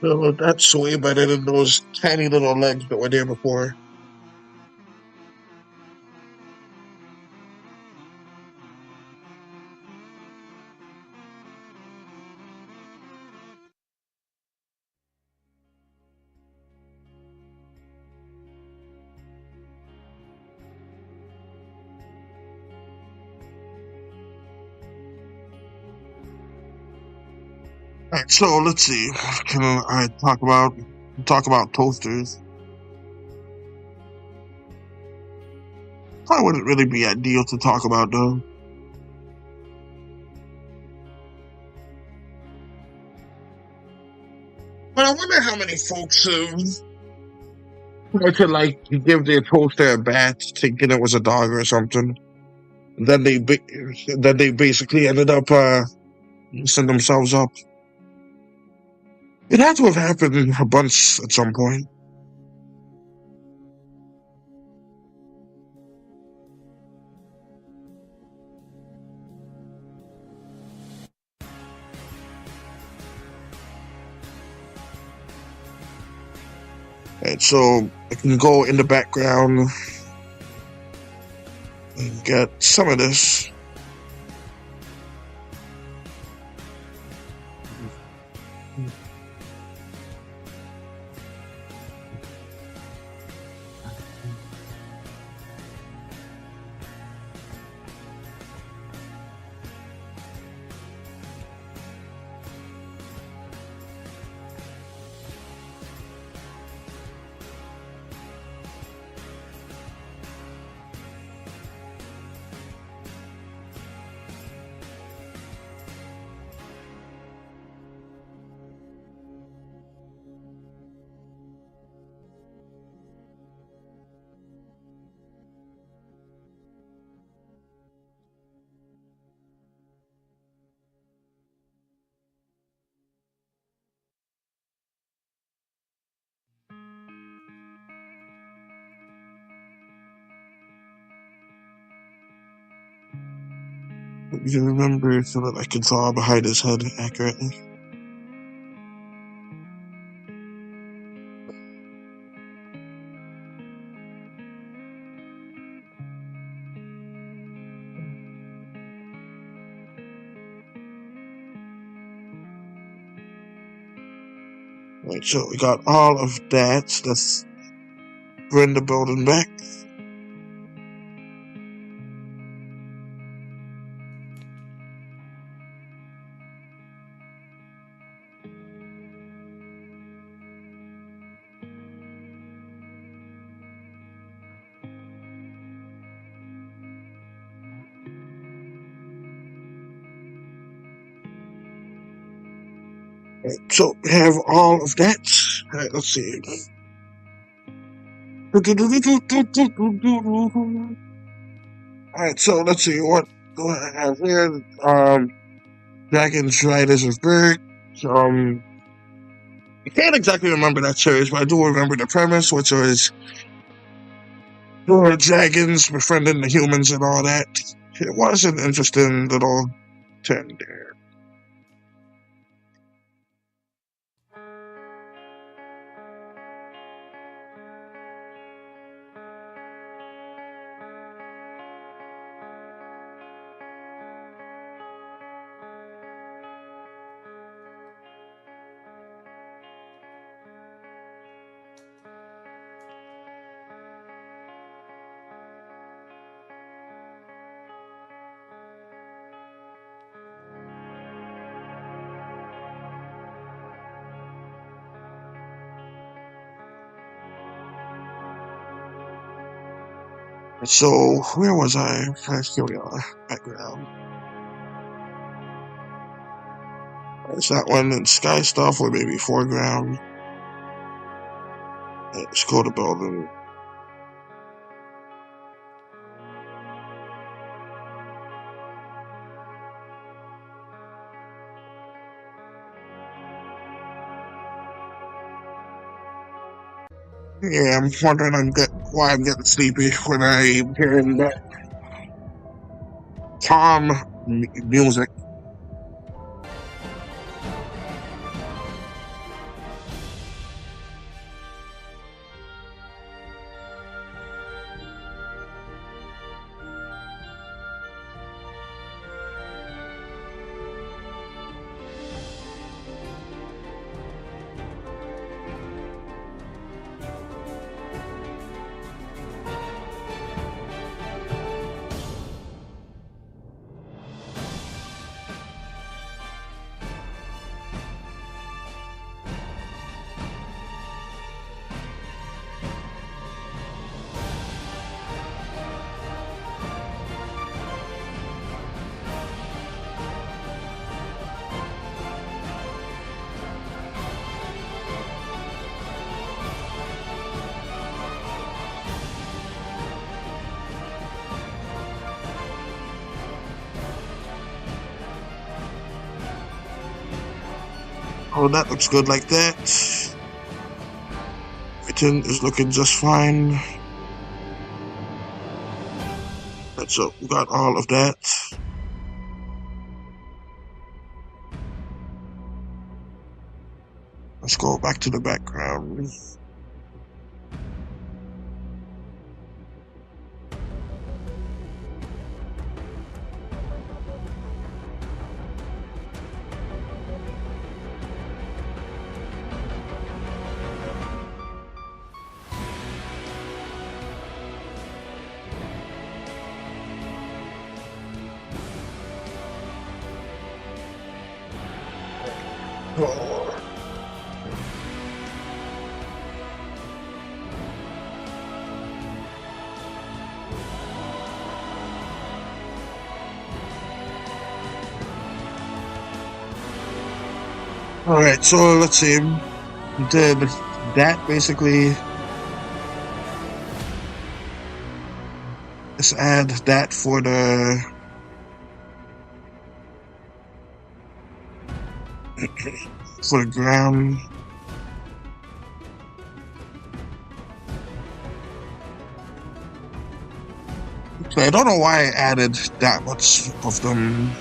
So that's way better than those tiny little legs that were there before. Alright, so let's see. Can I talk about toasters? Probably wouldn't really be ideal to talk about though. But I wonder how many folks were to like give their toaster a bath thinking it was a dog or something. Then they basically ended up messing themselves up. It had to have happened a bunch at some point. Right, so I can go in the background and get some of this. You remember so that I can saw behind his head accurately. Right, so we got all of that. Let's bring the building back. Right, so we have all of that. All right, let's see. Alright, so let's see what do I have here. Dragon's Riders of Berg. I can't exactly remember that series, but I do remember the premise, which was dragons befriending the humans and all that. It was an interesting little turn there. So, where was I? Here we are. Background. Is that one in sky stuff or maybe foreground? Let's go to building. Yeah, I'm wondering why I'm getting sleepy when I'm hearing that calm music. Oh, that looks good like that. Everything is looking just fine. So we got all of that. Let's go back to the background. Oh. Alright, so let's see. Did that basically. Let's add that for the. For the ground. So I don't know why I added that much of them.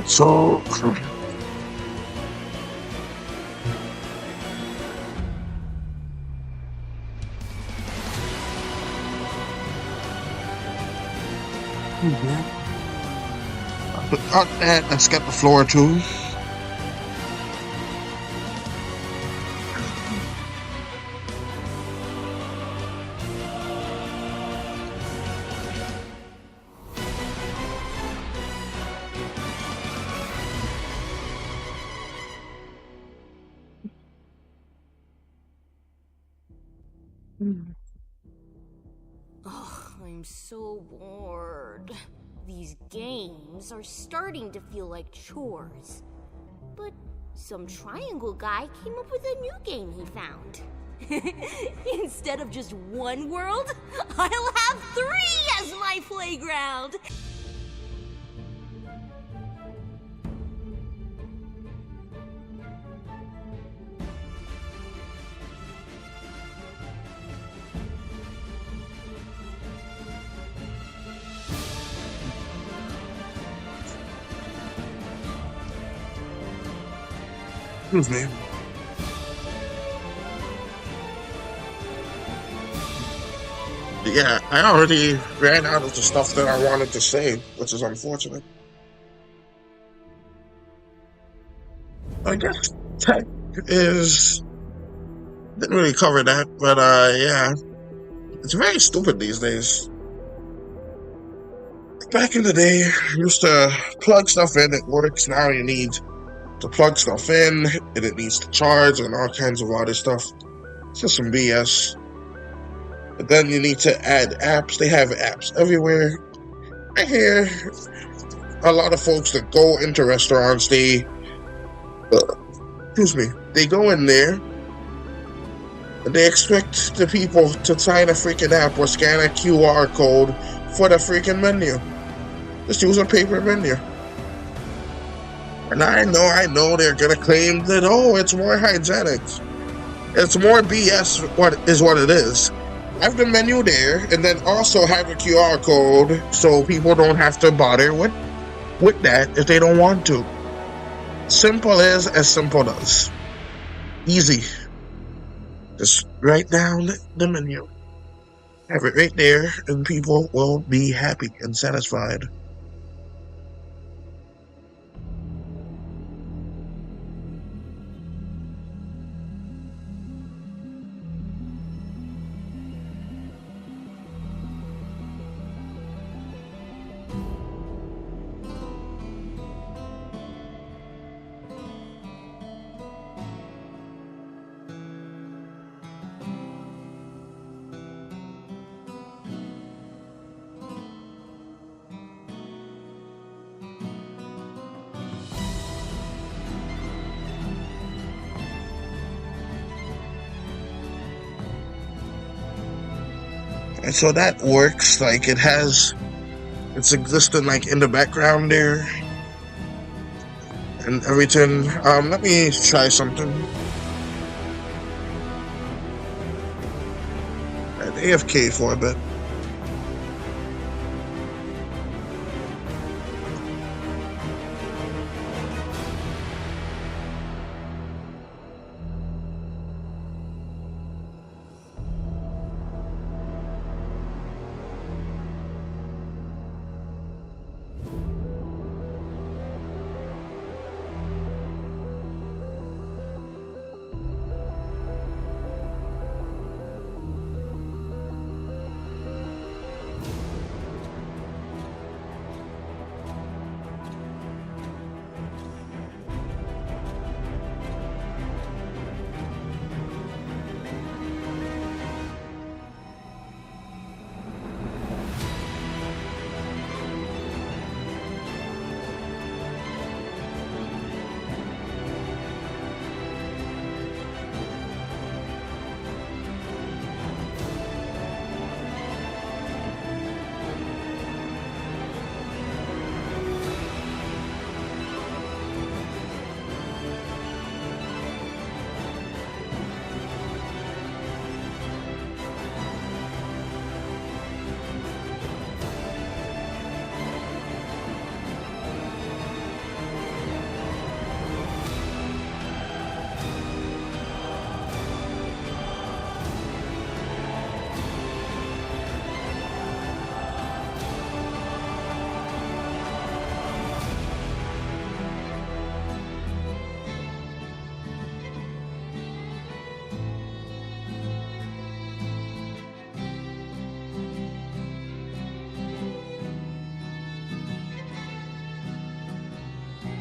So. Let's get the floor too. Ugh, I'm so bored. These games are starting to feel like chores. But some triangle guy came up with a new game he found. Instead of just one world, I'll have 3 as my playground! Excuse me. Yeah, I already ran out of the stuff that I wanted to say, which is unfortunate. I guess tech is didn't really cover that, but yeah, it's very stupid these days. Back in the day, you used to plug stuff in, it works. Now you need to plug stuff in, and it needs to charge and all kinds of other stuff. It's just some BS. But then you need to add apps. They have apps everywhere. I hear a lot of folks that go into restaurants, excuse me, they go in there and they expect the people to sign a freaking app or scan a QR code for the freaking menu. Just use a paper menu. And I know they're gonna claim that, oh, it's more hygienic. It's more BS what it is. Have the menu there and then also have a QR code so people don't have to bother with that if they don't want to. Simple as simple does. Easy. Just write down the menu. Have it right there and people will be happy and satisfied. And so that works, like it's existing like in the background there and everything. Let me try something. At AFK for a bit.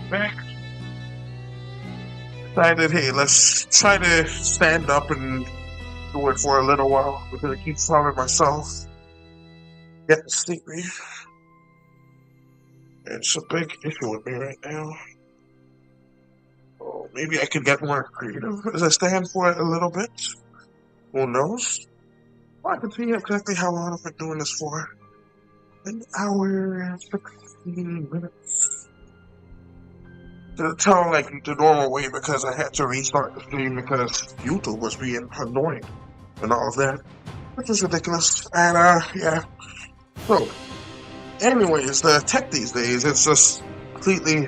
Back. Decided, hey, let's try to stand up and do it for a little while because I keep telling myself, get sleepy. It's a big issue with me right now. Oh, maybe I could get more creative as I stand for it a little bit. Who knows? Well, I can tell you exactly how long I've been doing this for. An hour and 16 minutes. To tell like the normal way because I had to restart the stream because YouTube was being annoying and all of that, which is ridiculous. And yeah. So, anyways, the tech these days, it's just completely.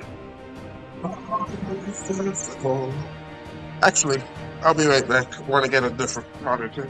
Actually, I'll be right back. I want to get a different monitor.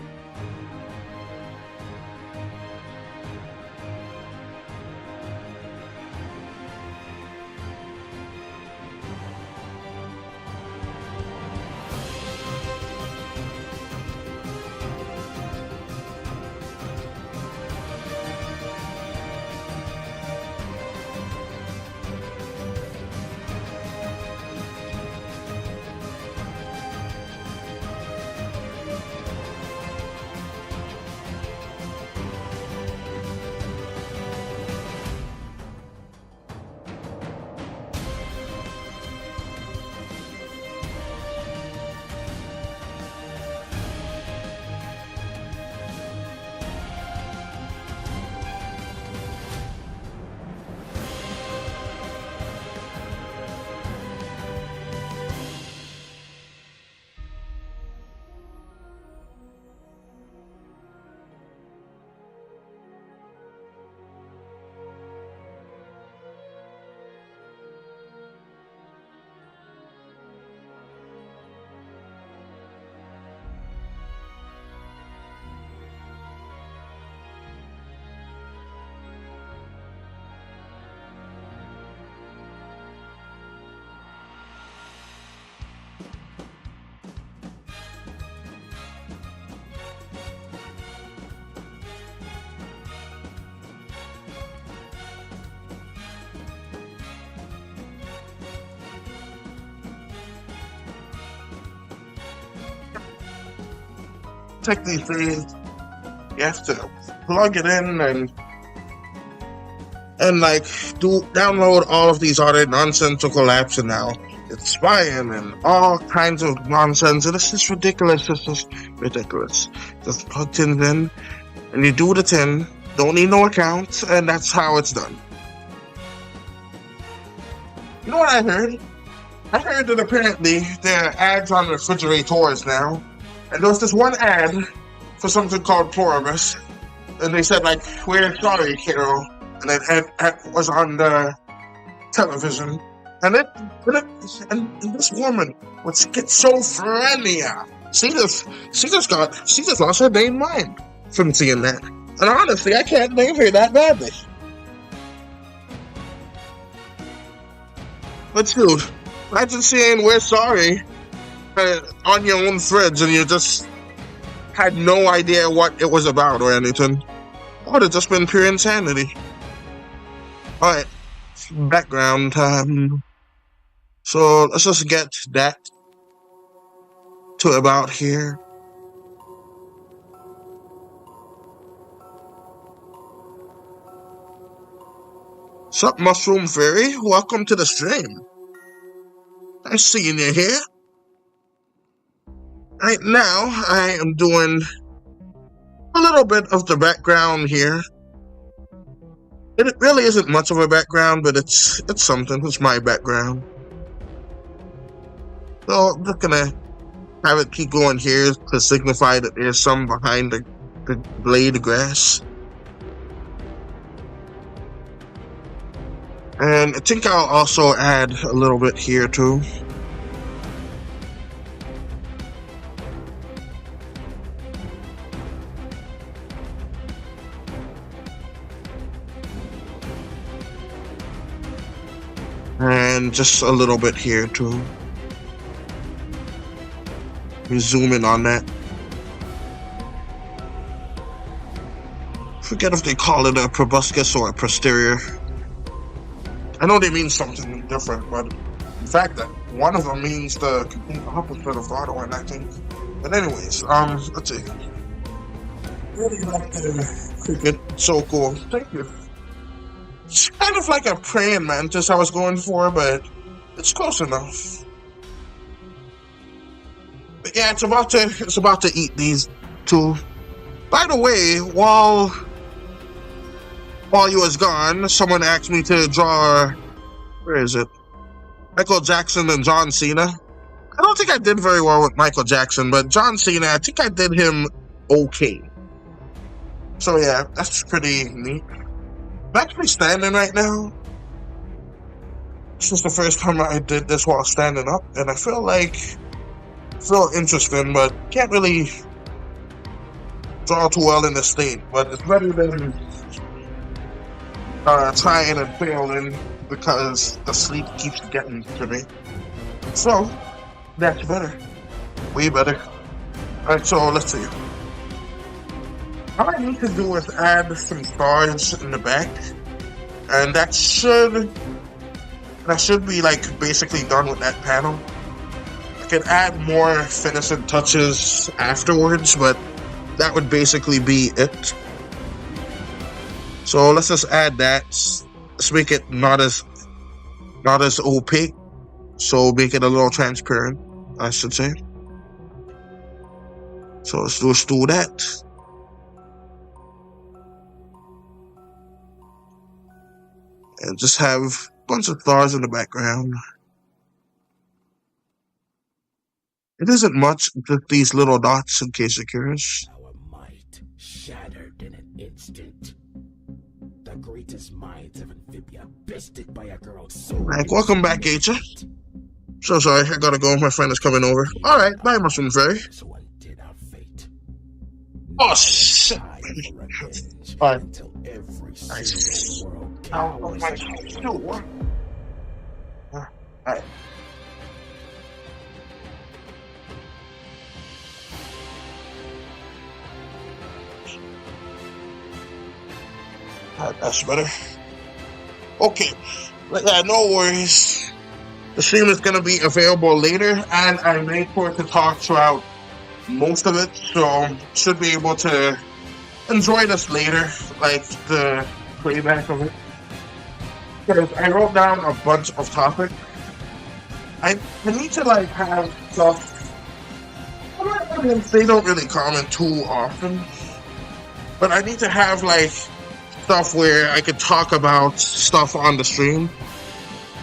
tech these days, you have to plug it in and like download all of these other nonsensical apps, and now it's spying and all kinds of nonsense. And this is ridiculous. This is ridiculous. Just plug things in, and you do the thing. Don't need no account, and that's how it's done. You know what I heard? I heard that apparently there are ads on refrigerators now, and there was this one ad for something called Pluribus, and they said like, "We're sorry, kiddo," and it was on the television, and this woman with schizophrenia, she just lost her damn mind from seeing that. And honestly, I can't blame her that badly. But dude, imagine saying "we're sorry" on your own threads, and you just had no idea what it was about or anything. It would have just been pure insanity. Alright, background time. So let's just get that to about here. Sup, Mushroom Fairy? Welcome to the stream. Nice seeing you here. Right now, I am doing a little bit of the background here. It really isn't much of a background, but it's something. It's my background. So I'm just gonna have it keep going here to signify that there's some behind the blade of grass. And I think I'll also add a little bit here too. And just a little bit here too. We zoom in on that. Forget if they call it a proboscis or a posterior. I know they mean something different, but the fact that one of them means the complete opposite of the other one, I think. But anyways, let's see. Really like the cricket. So cool. Thank you. It's kind of like a praying mantis I was going for, but it's close enough. But yeah, it's about to eat these two. By the way, while you was gone, someone asked me to draw, where is it? Michael Jackson and John Cena. I don't think I did very well with Michael Jackson, but John Cena, I think I did him okay. So yeah, that's pretty neat. I'm actually standing right now. This is the first time I did this while standing up, and I feel interesting, but can't really draw too well in the state. But it's better than trying and failing because the sleep keeps getting to me. So that's better, way better. Alright, so let's see. All I need to do is add some stars in the back, and that should be like basically done with that panel. I can add more finishing touches afterwards, but that would basically be it. So let's just add that. Let's make it not as opaque. So make it a little transparent, I should say. So let's just do that. And just have a bunch of stars in the background. It isn't much, just these little dots in case you're curious. Our might shattered in an instant. The greatest minds of Amphibia bested by a girl so like, welcome back, Acha. So sorry, I gotta go. My friend is coming over. Alright, bye, Mushroom Fairy. So undid our fate. Oh, shit. Fine. Until every Nice. world Oh my God. Alright. That's better. Okay. Yeah, no worries. The stream is going to be available later, and I made sure to talk throughout most of it, so should be able to enjoy this later, like the playback of it. Because I wrote down a bunch of topics. I need to like have stuff. They don't really comment too often, but I need to have like stuff where I could talk about stuff on the stream.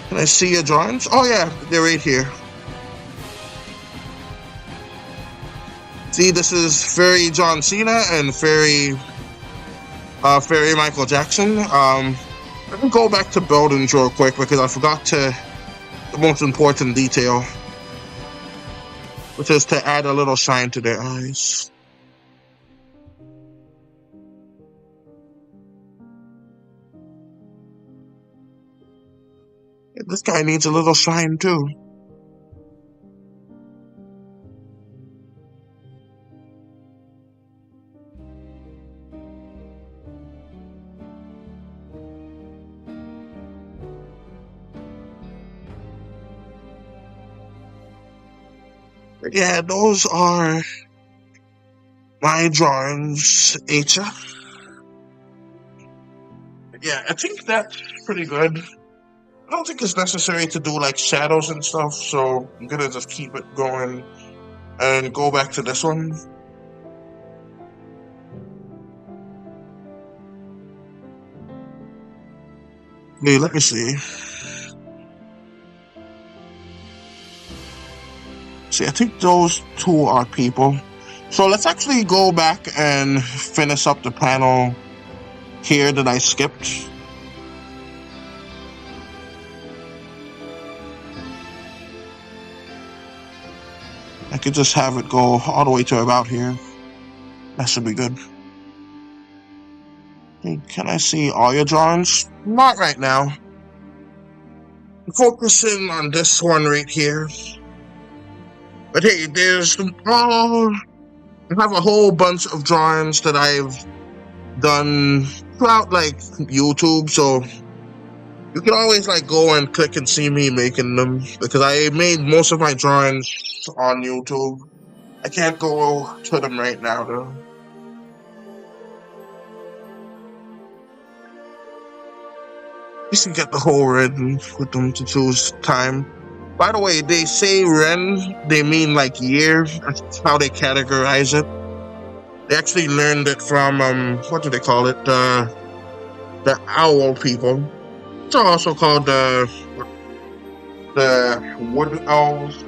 Can I see your drawings? Oh yeah, they're right here. See, this is Fairy John Cena and Fairy Michael Jackson. Let me go back to buildings real quick because I forgot the most important detail, which is to add a little shine to their eyes. This guy needs a little shine too. Yeah, those are my drawings, Acha. Yeah, I think that's pretty good. I don't think it's necessary to do like shadows and stuff, so I'm gonna just keep it going and go back to this one. Okay, let me see. See, I think those two are people. So let's actually go back and finish up the panel here that I skipped. I could just have it go all the way to about here. That should be good. Okay, can I see all your drawings? Not right now. I'm focusing on this one right here. But hey, I have a whole bunch of drawings that I've done throughout like YouTube, so you can always like go and click and see me making them, because I made most of my drawings on YouTube. I can't go to them right now though. You can get the whole red and put them to choose time. By the way, they say Ren, they mean like year. That's how they categorize it. They actually learned it from, what do they call it? The owl people. It's also called the wood owls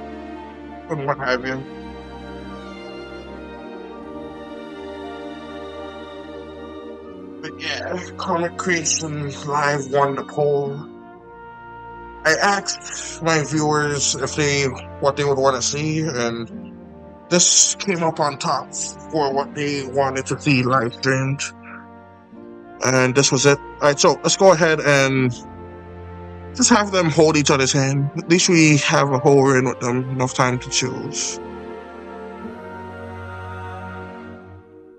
and what have you. But yeah, Comic Creation Live won the poll. I asked my viewers what they would want to see, and this came up on top for what they wanted to see live streamed. And this was it. Alright, so let's go ahead and just have them hold each other's hand. At least we have a whole ring with them, enough time to choose.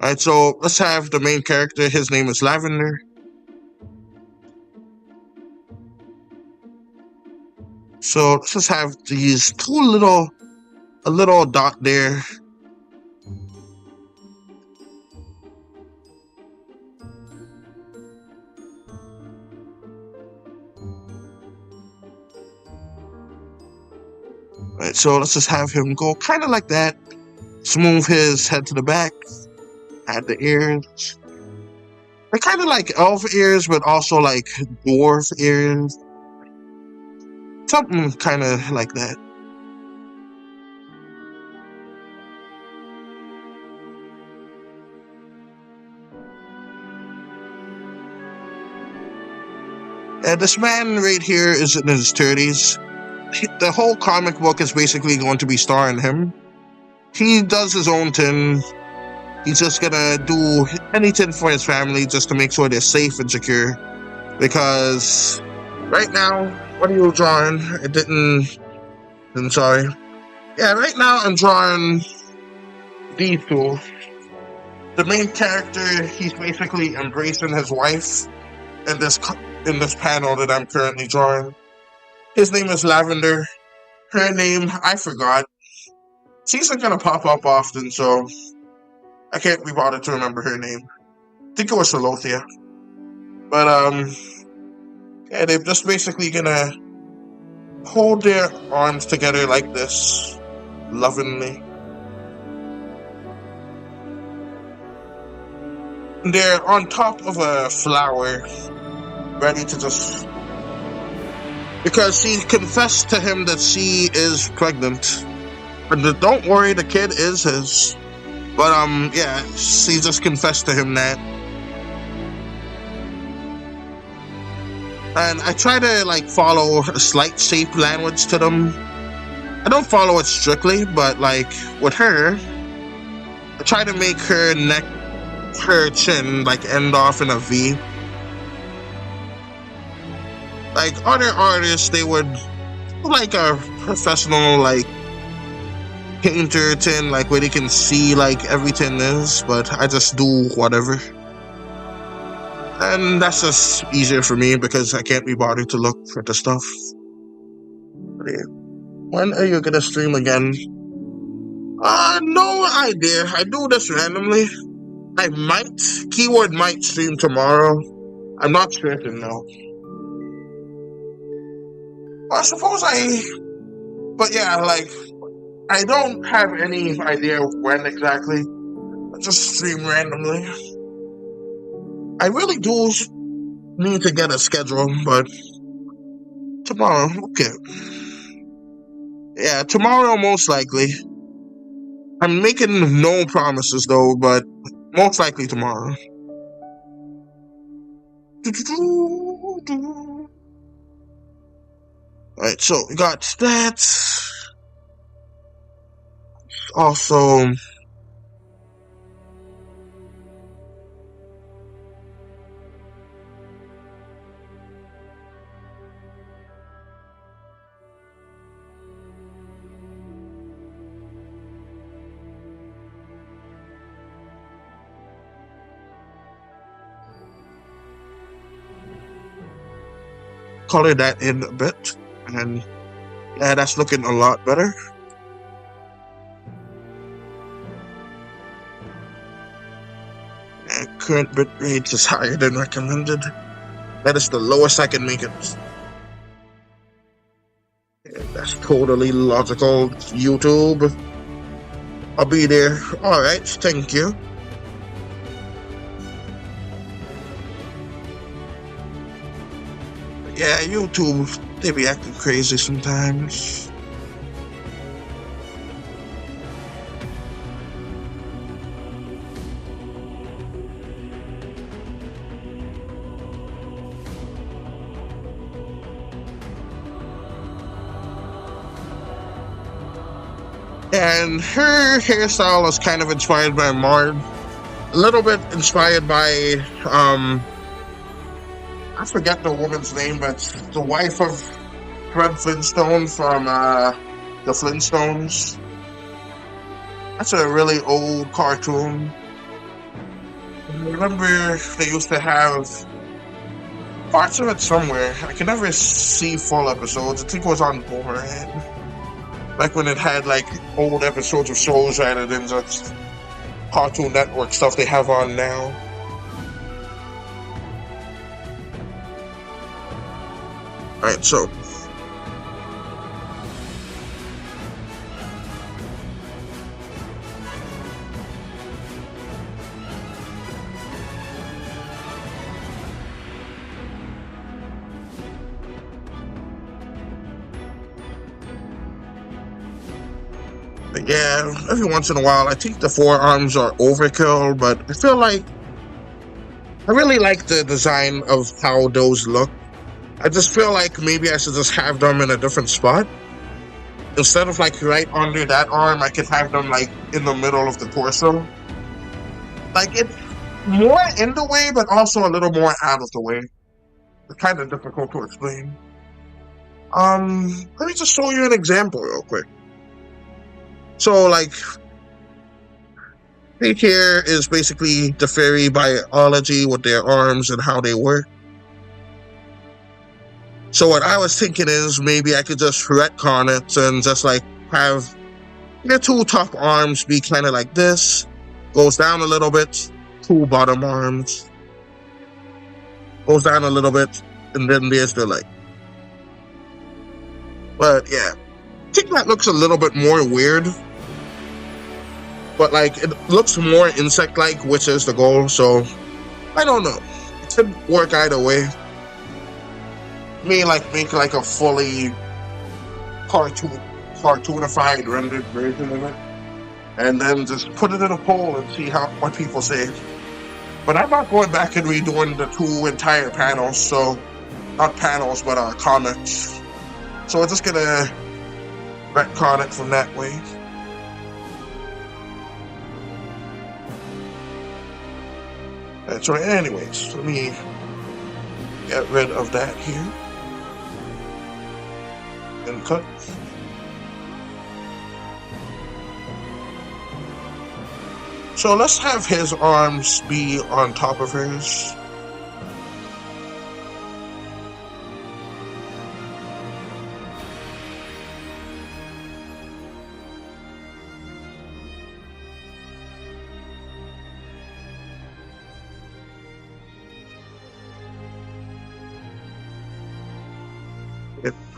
Alright, so let's have the main character. His name is Lavender. So let's just have these a little dot there. Alright, so let's just have him go kind of like that. Smooth his head to the back. Add the ears. They're kind of like elf ears, but also like dwarf ears. Something kind of like that. And this man right here is in his 30s. The whole comic book is basically going to be starring him. He does his own thing. He's just gonna do anything for his family just to make sure they're safe and secure. Because right now, what are you drawing? I'm sorry. Yeah, right now I'm drawing these two. The main character, he's basically embracing his wife in this panel that I'm currently drawing. His name is Lavender. Her name, I forgot. she's not gonna pop up often, so I can't be bothered to remember her name. I think it was Solothia. But yeah, they're just basically gonna hold their arms together like this, lovingly. They're on top of a flower, ready to just... Because she confessed to him that she is pregnant. And don't worry, the kid is his. But yeah, she just confessed to him that. And I try to like follow a slight shape language to them. I don't follow it strictly, but like with her, I try to make her neck, her chin like end off in a V. Like other artists, they would like a professional like painter tin, like where they can see like everything is, but I just do whatever. And that's just easier for me because I can't be bothered to look for the stuff. When are you gonna stream again? No idea. I do this randomly. I might, keyword might stream tomorrow. I'm not certain though. I suppose but yeah, like, I don't have any idea when exactly. I just stream randomly. I really do need to get a schedule, but tomorrow, okay. Yeah, tomorrow most likely. I'm making no promises though, but most likely tomorrow. Alright, so we got stats. Also, color that in a bit, and yeah, that's looking a lot better. And current bitrate is higher than recommended. That is the lowest I can make it. Yeah, that's totally logical, YouTube. I'll be there. Alright, thank you. Yeah, YouTube, they be acting crazy sometimes. And her hairstyle is kind of inspired by Mard. A little bit inspired by, I forget the woman's name, but the wife of Fred Flintstone from the Flintstones. That's a really old cartoon. I remember they used to have parts of it somewhere. I can never see full episodes. I think it was on Boomerang. Like when it had like old episodes of shows rather than just Cartoon Network stuff they have on now. Alright, so yeah, every once in a while I think the forearms are overkill, but I feel like I really like the design of how those look. I just feel like maybe I should just have them in a different spot. Instead of like right under that arm, I could have them like in the middle of the torso. Like it's more in the way, but also a little more out of the way. It's kind of difficult to explain. Let me just show you an example real quick. So like, right here is basically the fairy biology with their arms and how they work. So what I was thinking is maybe I could just retcon it and just like have The two top arms be kind of like this, goes down a little bit, two bottom arms, goes down a little bit, and then there's the leg. But yeah, I think that looks a little bit more weird. But like, it looks more insect-like, which is the goal, so I don't know. It could work either way. May like make like a fully cartoonified rendered version of it, and then just put it in a poll and see what people say. But I'm not going back and redoing the two entire panels, so not panels, but comics. So we're just gonna retcon it from that way. And so anyways, let me get rid of that here. And cut. So let's have his arms be on top of hers.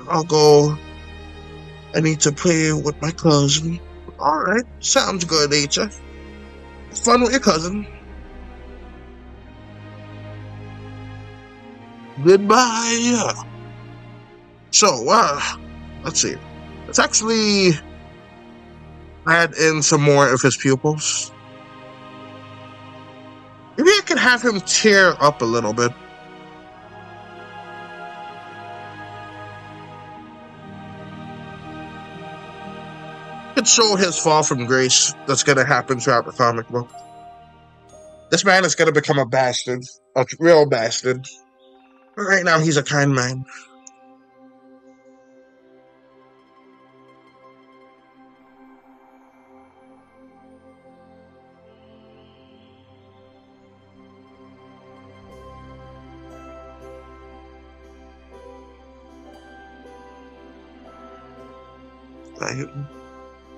I'll go. I need to play with my cousin. Alright, sounds good, HF. It's fun with your cousin. Goodbye. So, let's see. Let's actually add in some more of his pupils. Maybe I could have him tear up a little bit. Could show his fall from grace that's going to happen throughout the comic book. This man is going to become a bastard. A real bastard. But right now, he's a kind man.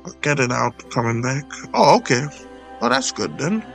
I'll get it out coming back. Oh, okay. Oh, that's good then.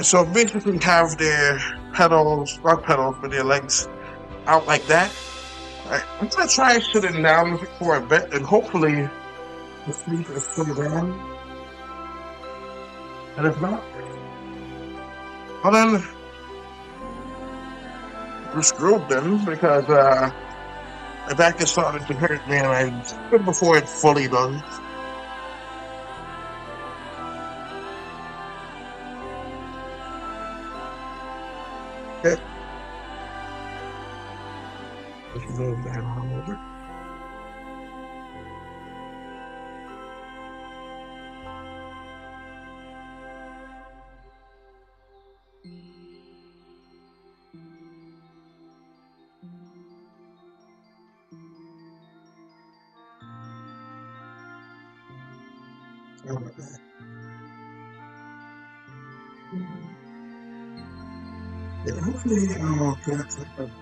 So basically have their pedals, not pedals, but their legs out like that. Alright, I'm gonna try sitting down for a bit and hopefully the sleep is still down. And if not, well then, I'm screwed then because my back is starting to hurt me and I did before it fully does. Okay. Let's move that on over. Yeah, hopefully I'll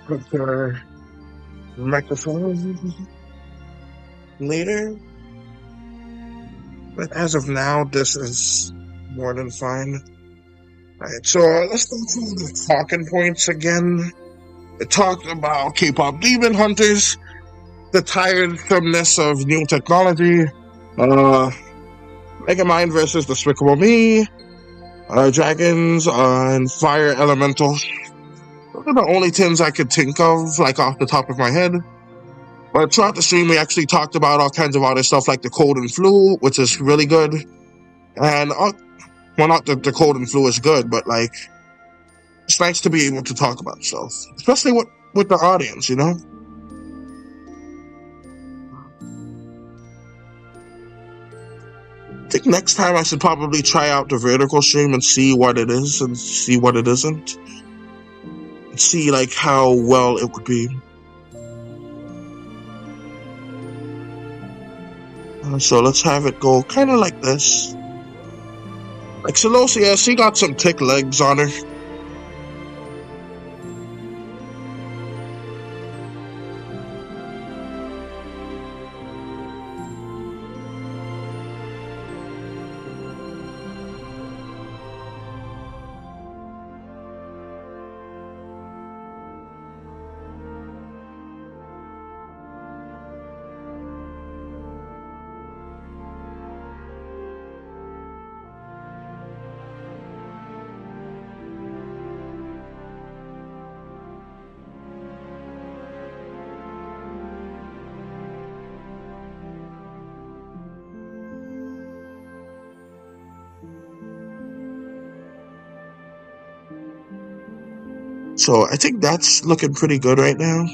put the microphone later. But as of now, this is more than fine. Alright, so let's go through the talking points again. It talked about K-pop demon hunters, the tiresomeness of new technology, Megamind versus Despicable Me, dragons and fire elementals. Those are the only things I could think of, like off the top of my head. But throughout the stream, we actually talked about all kinds of other stuff like the cold and flu, which is really good. And well, not that the cold and flu is good, but like it's nice to be able to talk about stuff, especially with the audience, you know. I think next time I should probably try out the vertical stream and see what it is and see what it isn't. And see like how well it would be. So let's have it go kind of like this. Like Celosia, she got some thick legs on her. So I think that's looking pretty good right now.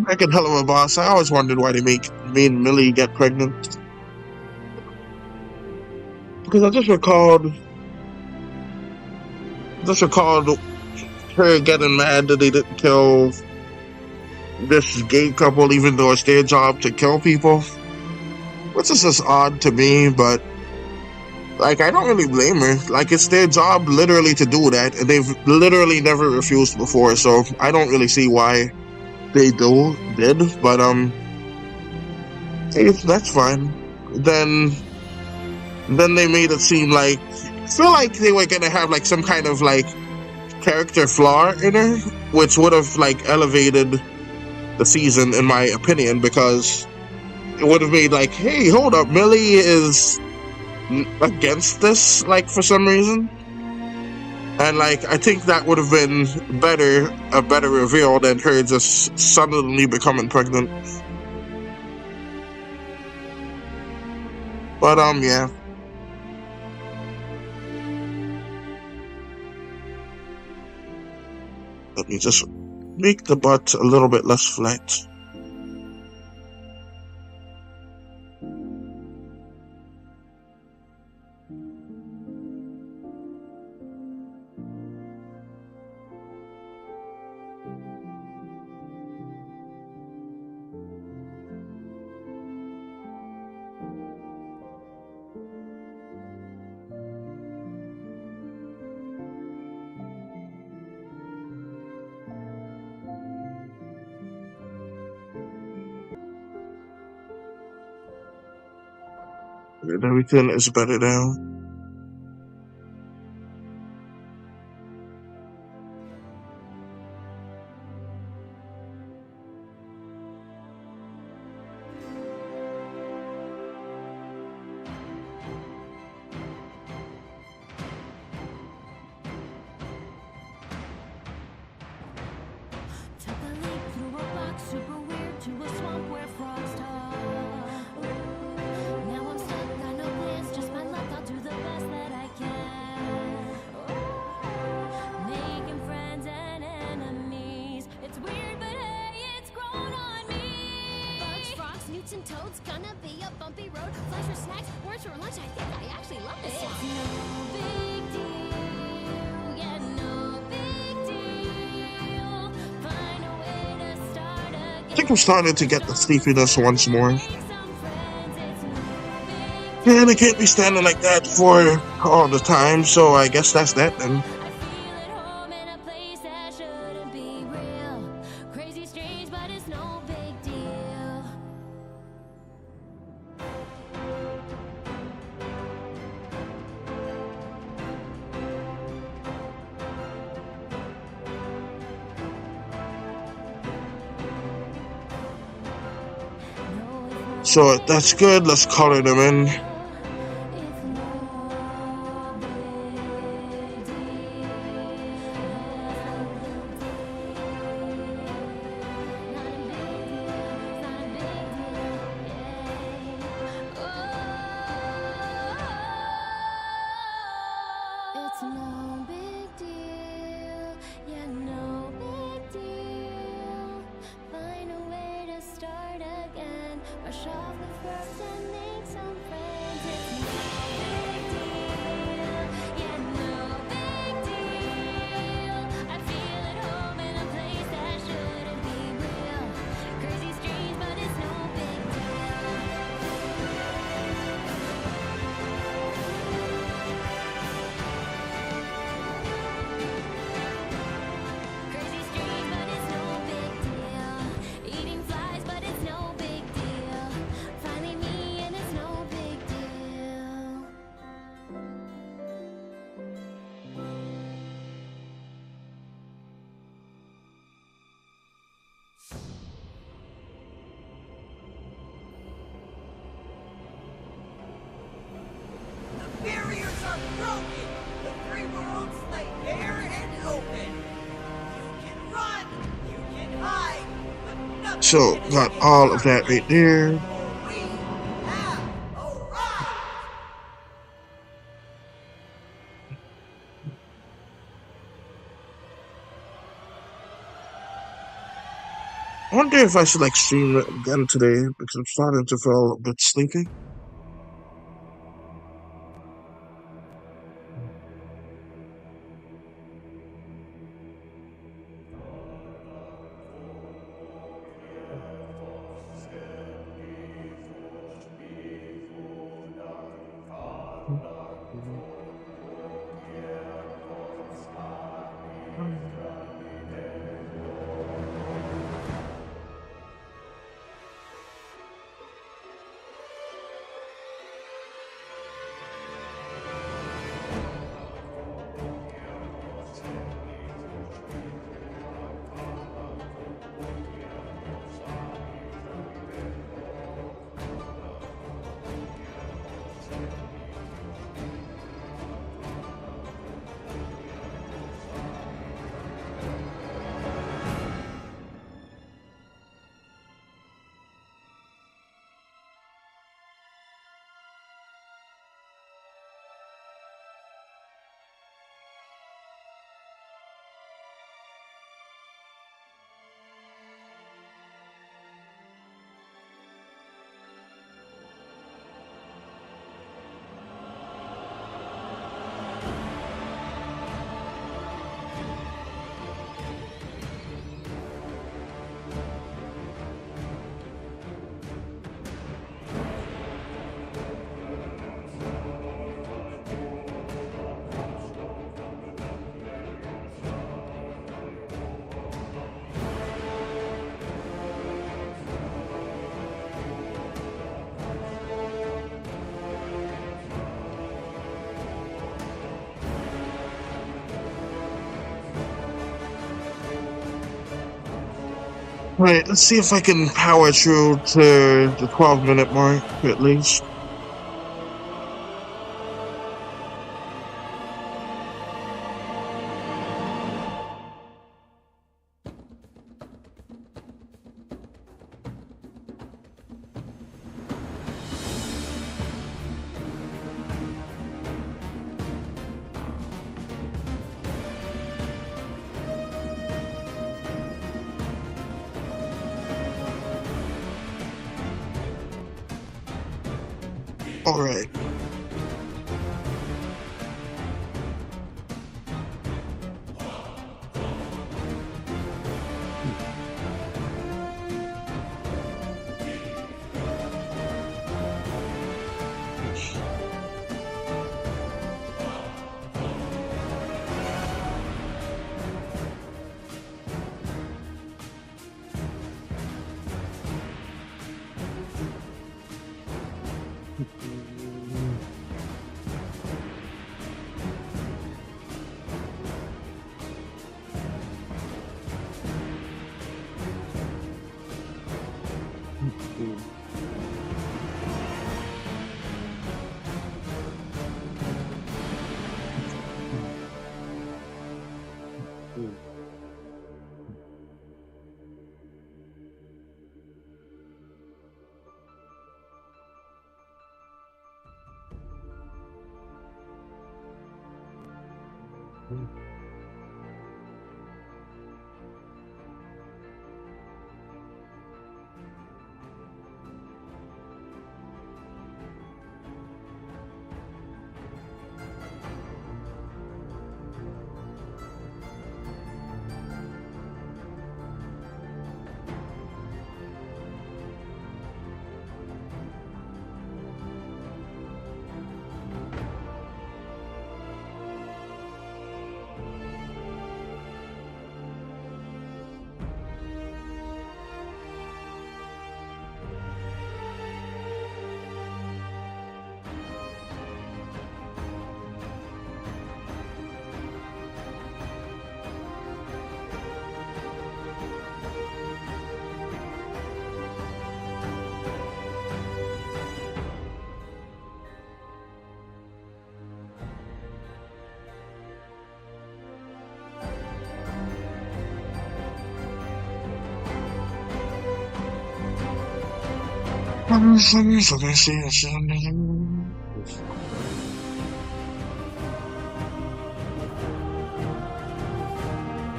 I can hell of a boss. I always wondered why they made Millie get pregnant. Because I just recalled her getting mad that they didn't kill this gay couple, even though it's their job to kill people. Which is just odd to me, but like I don't really blame her. Like it's their job literally to do that, and they've literally never refused before, so I don't really see why they did, but hey, that's fine. Then they made it seem like I feel like they were gonna have like some kind of like character flaw in her, which would have like elevated the season in my opinion, because it would have made like, hey, hold up, Millie is against this like for some reason. And like I think that would have been a better reveal than her just suddenly becoming pregnant. But yeah. Let me just make the butt a little bit less flat. And everything is better now. Now I'm stuck, got no plans, just my luck, I'll do the I'm starting to get the sleepiness once more. And I can't be standing like that for all the time, so I guess that's that then. So that's good, let's color them in. So, got all of that right there. I wonder if I should like stream it again today because I'm starting to feel a bit sleepy. Right, let's see if I can power through to the 12-minute mark, at least. All right.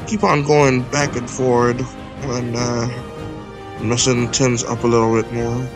Keep on going back and forward and messing Tim's up a little bit more.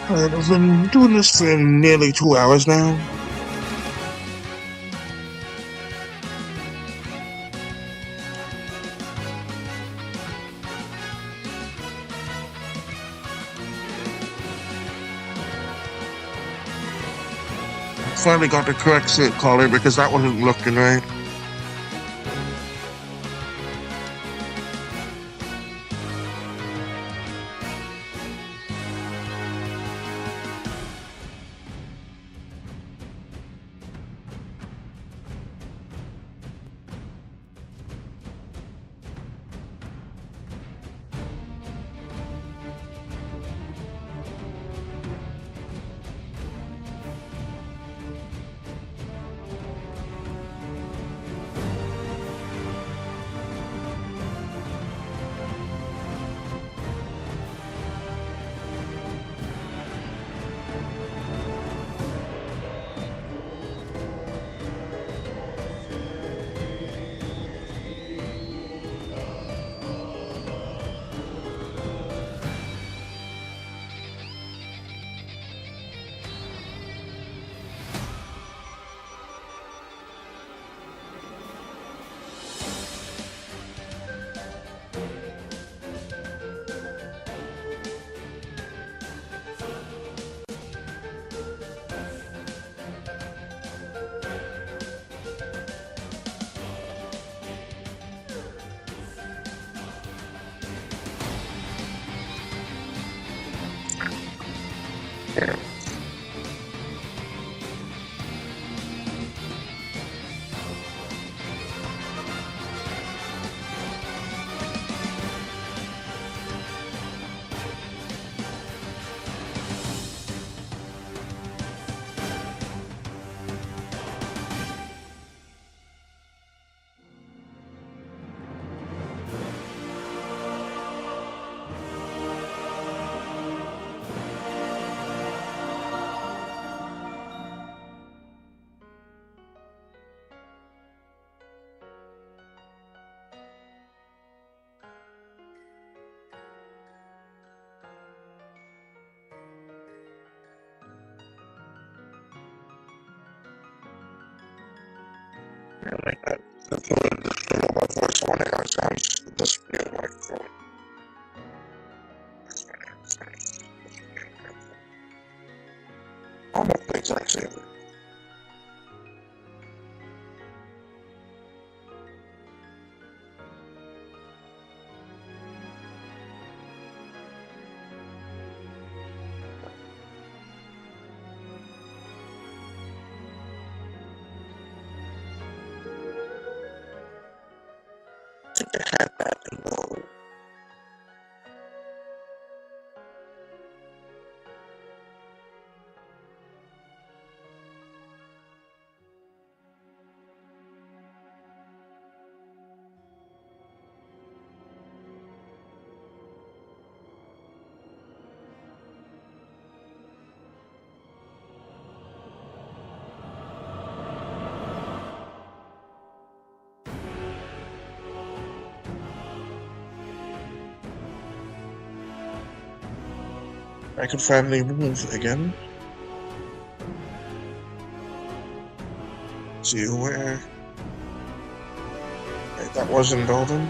Alright, I've been doing this for nearly 2 hours now. Finally got the correct set color because that wasn't looking right. like that. That's what it is. My voice when it sounds this new microphone. Almost the exact same. I think I had that in the I could finally move again. See where that wasn't building.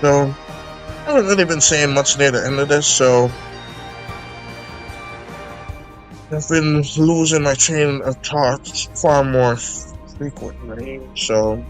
So, I haven't really been saying much near the end of this, so I've been losing my train of thought far more frequently, so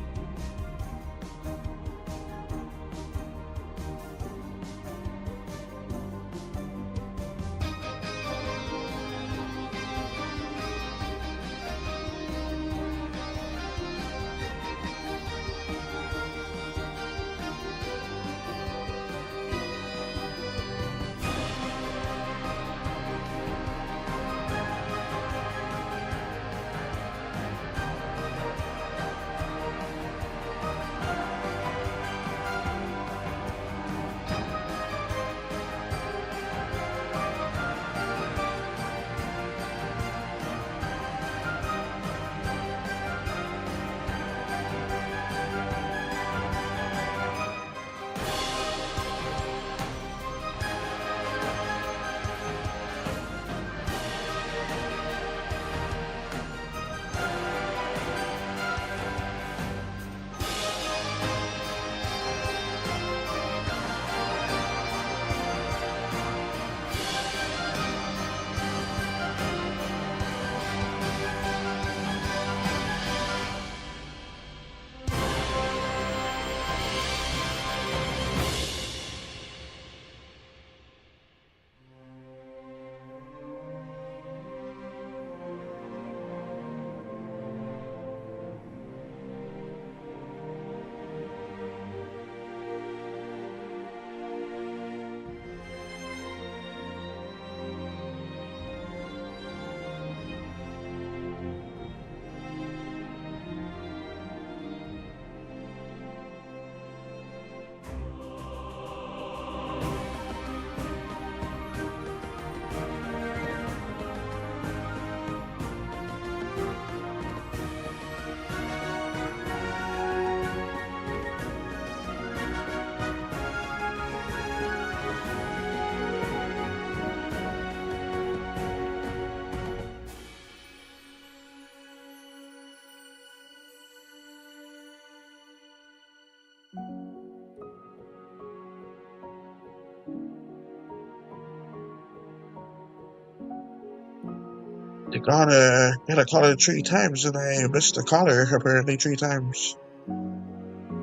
gotta get a caller 3 times, and I missed the caller apparently 3 times.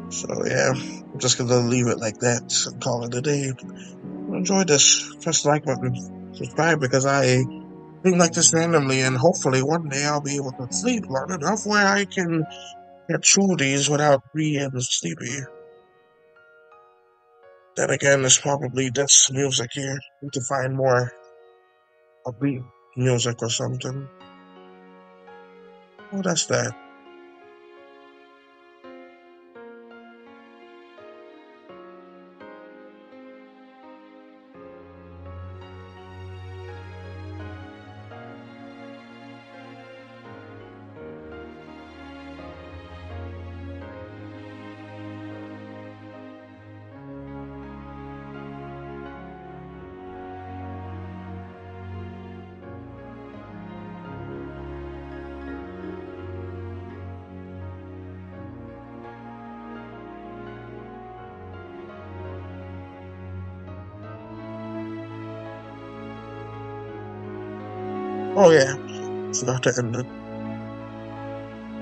So yeah, I'm just gonna leave it like that and call it a day. Enjoy this. Press the like button. Subscribe because I do like this randomly, and hopefully one day I'll be able to sleep long enough where I can get through these without being sleepy. Then again, there's probably this music here. Need to find more upbeat music or something. Oh, that's that. Oh yeah, forgot to end it.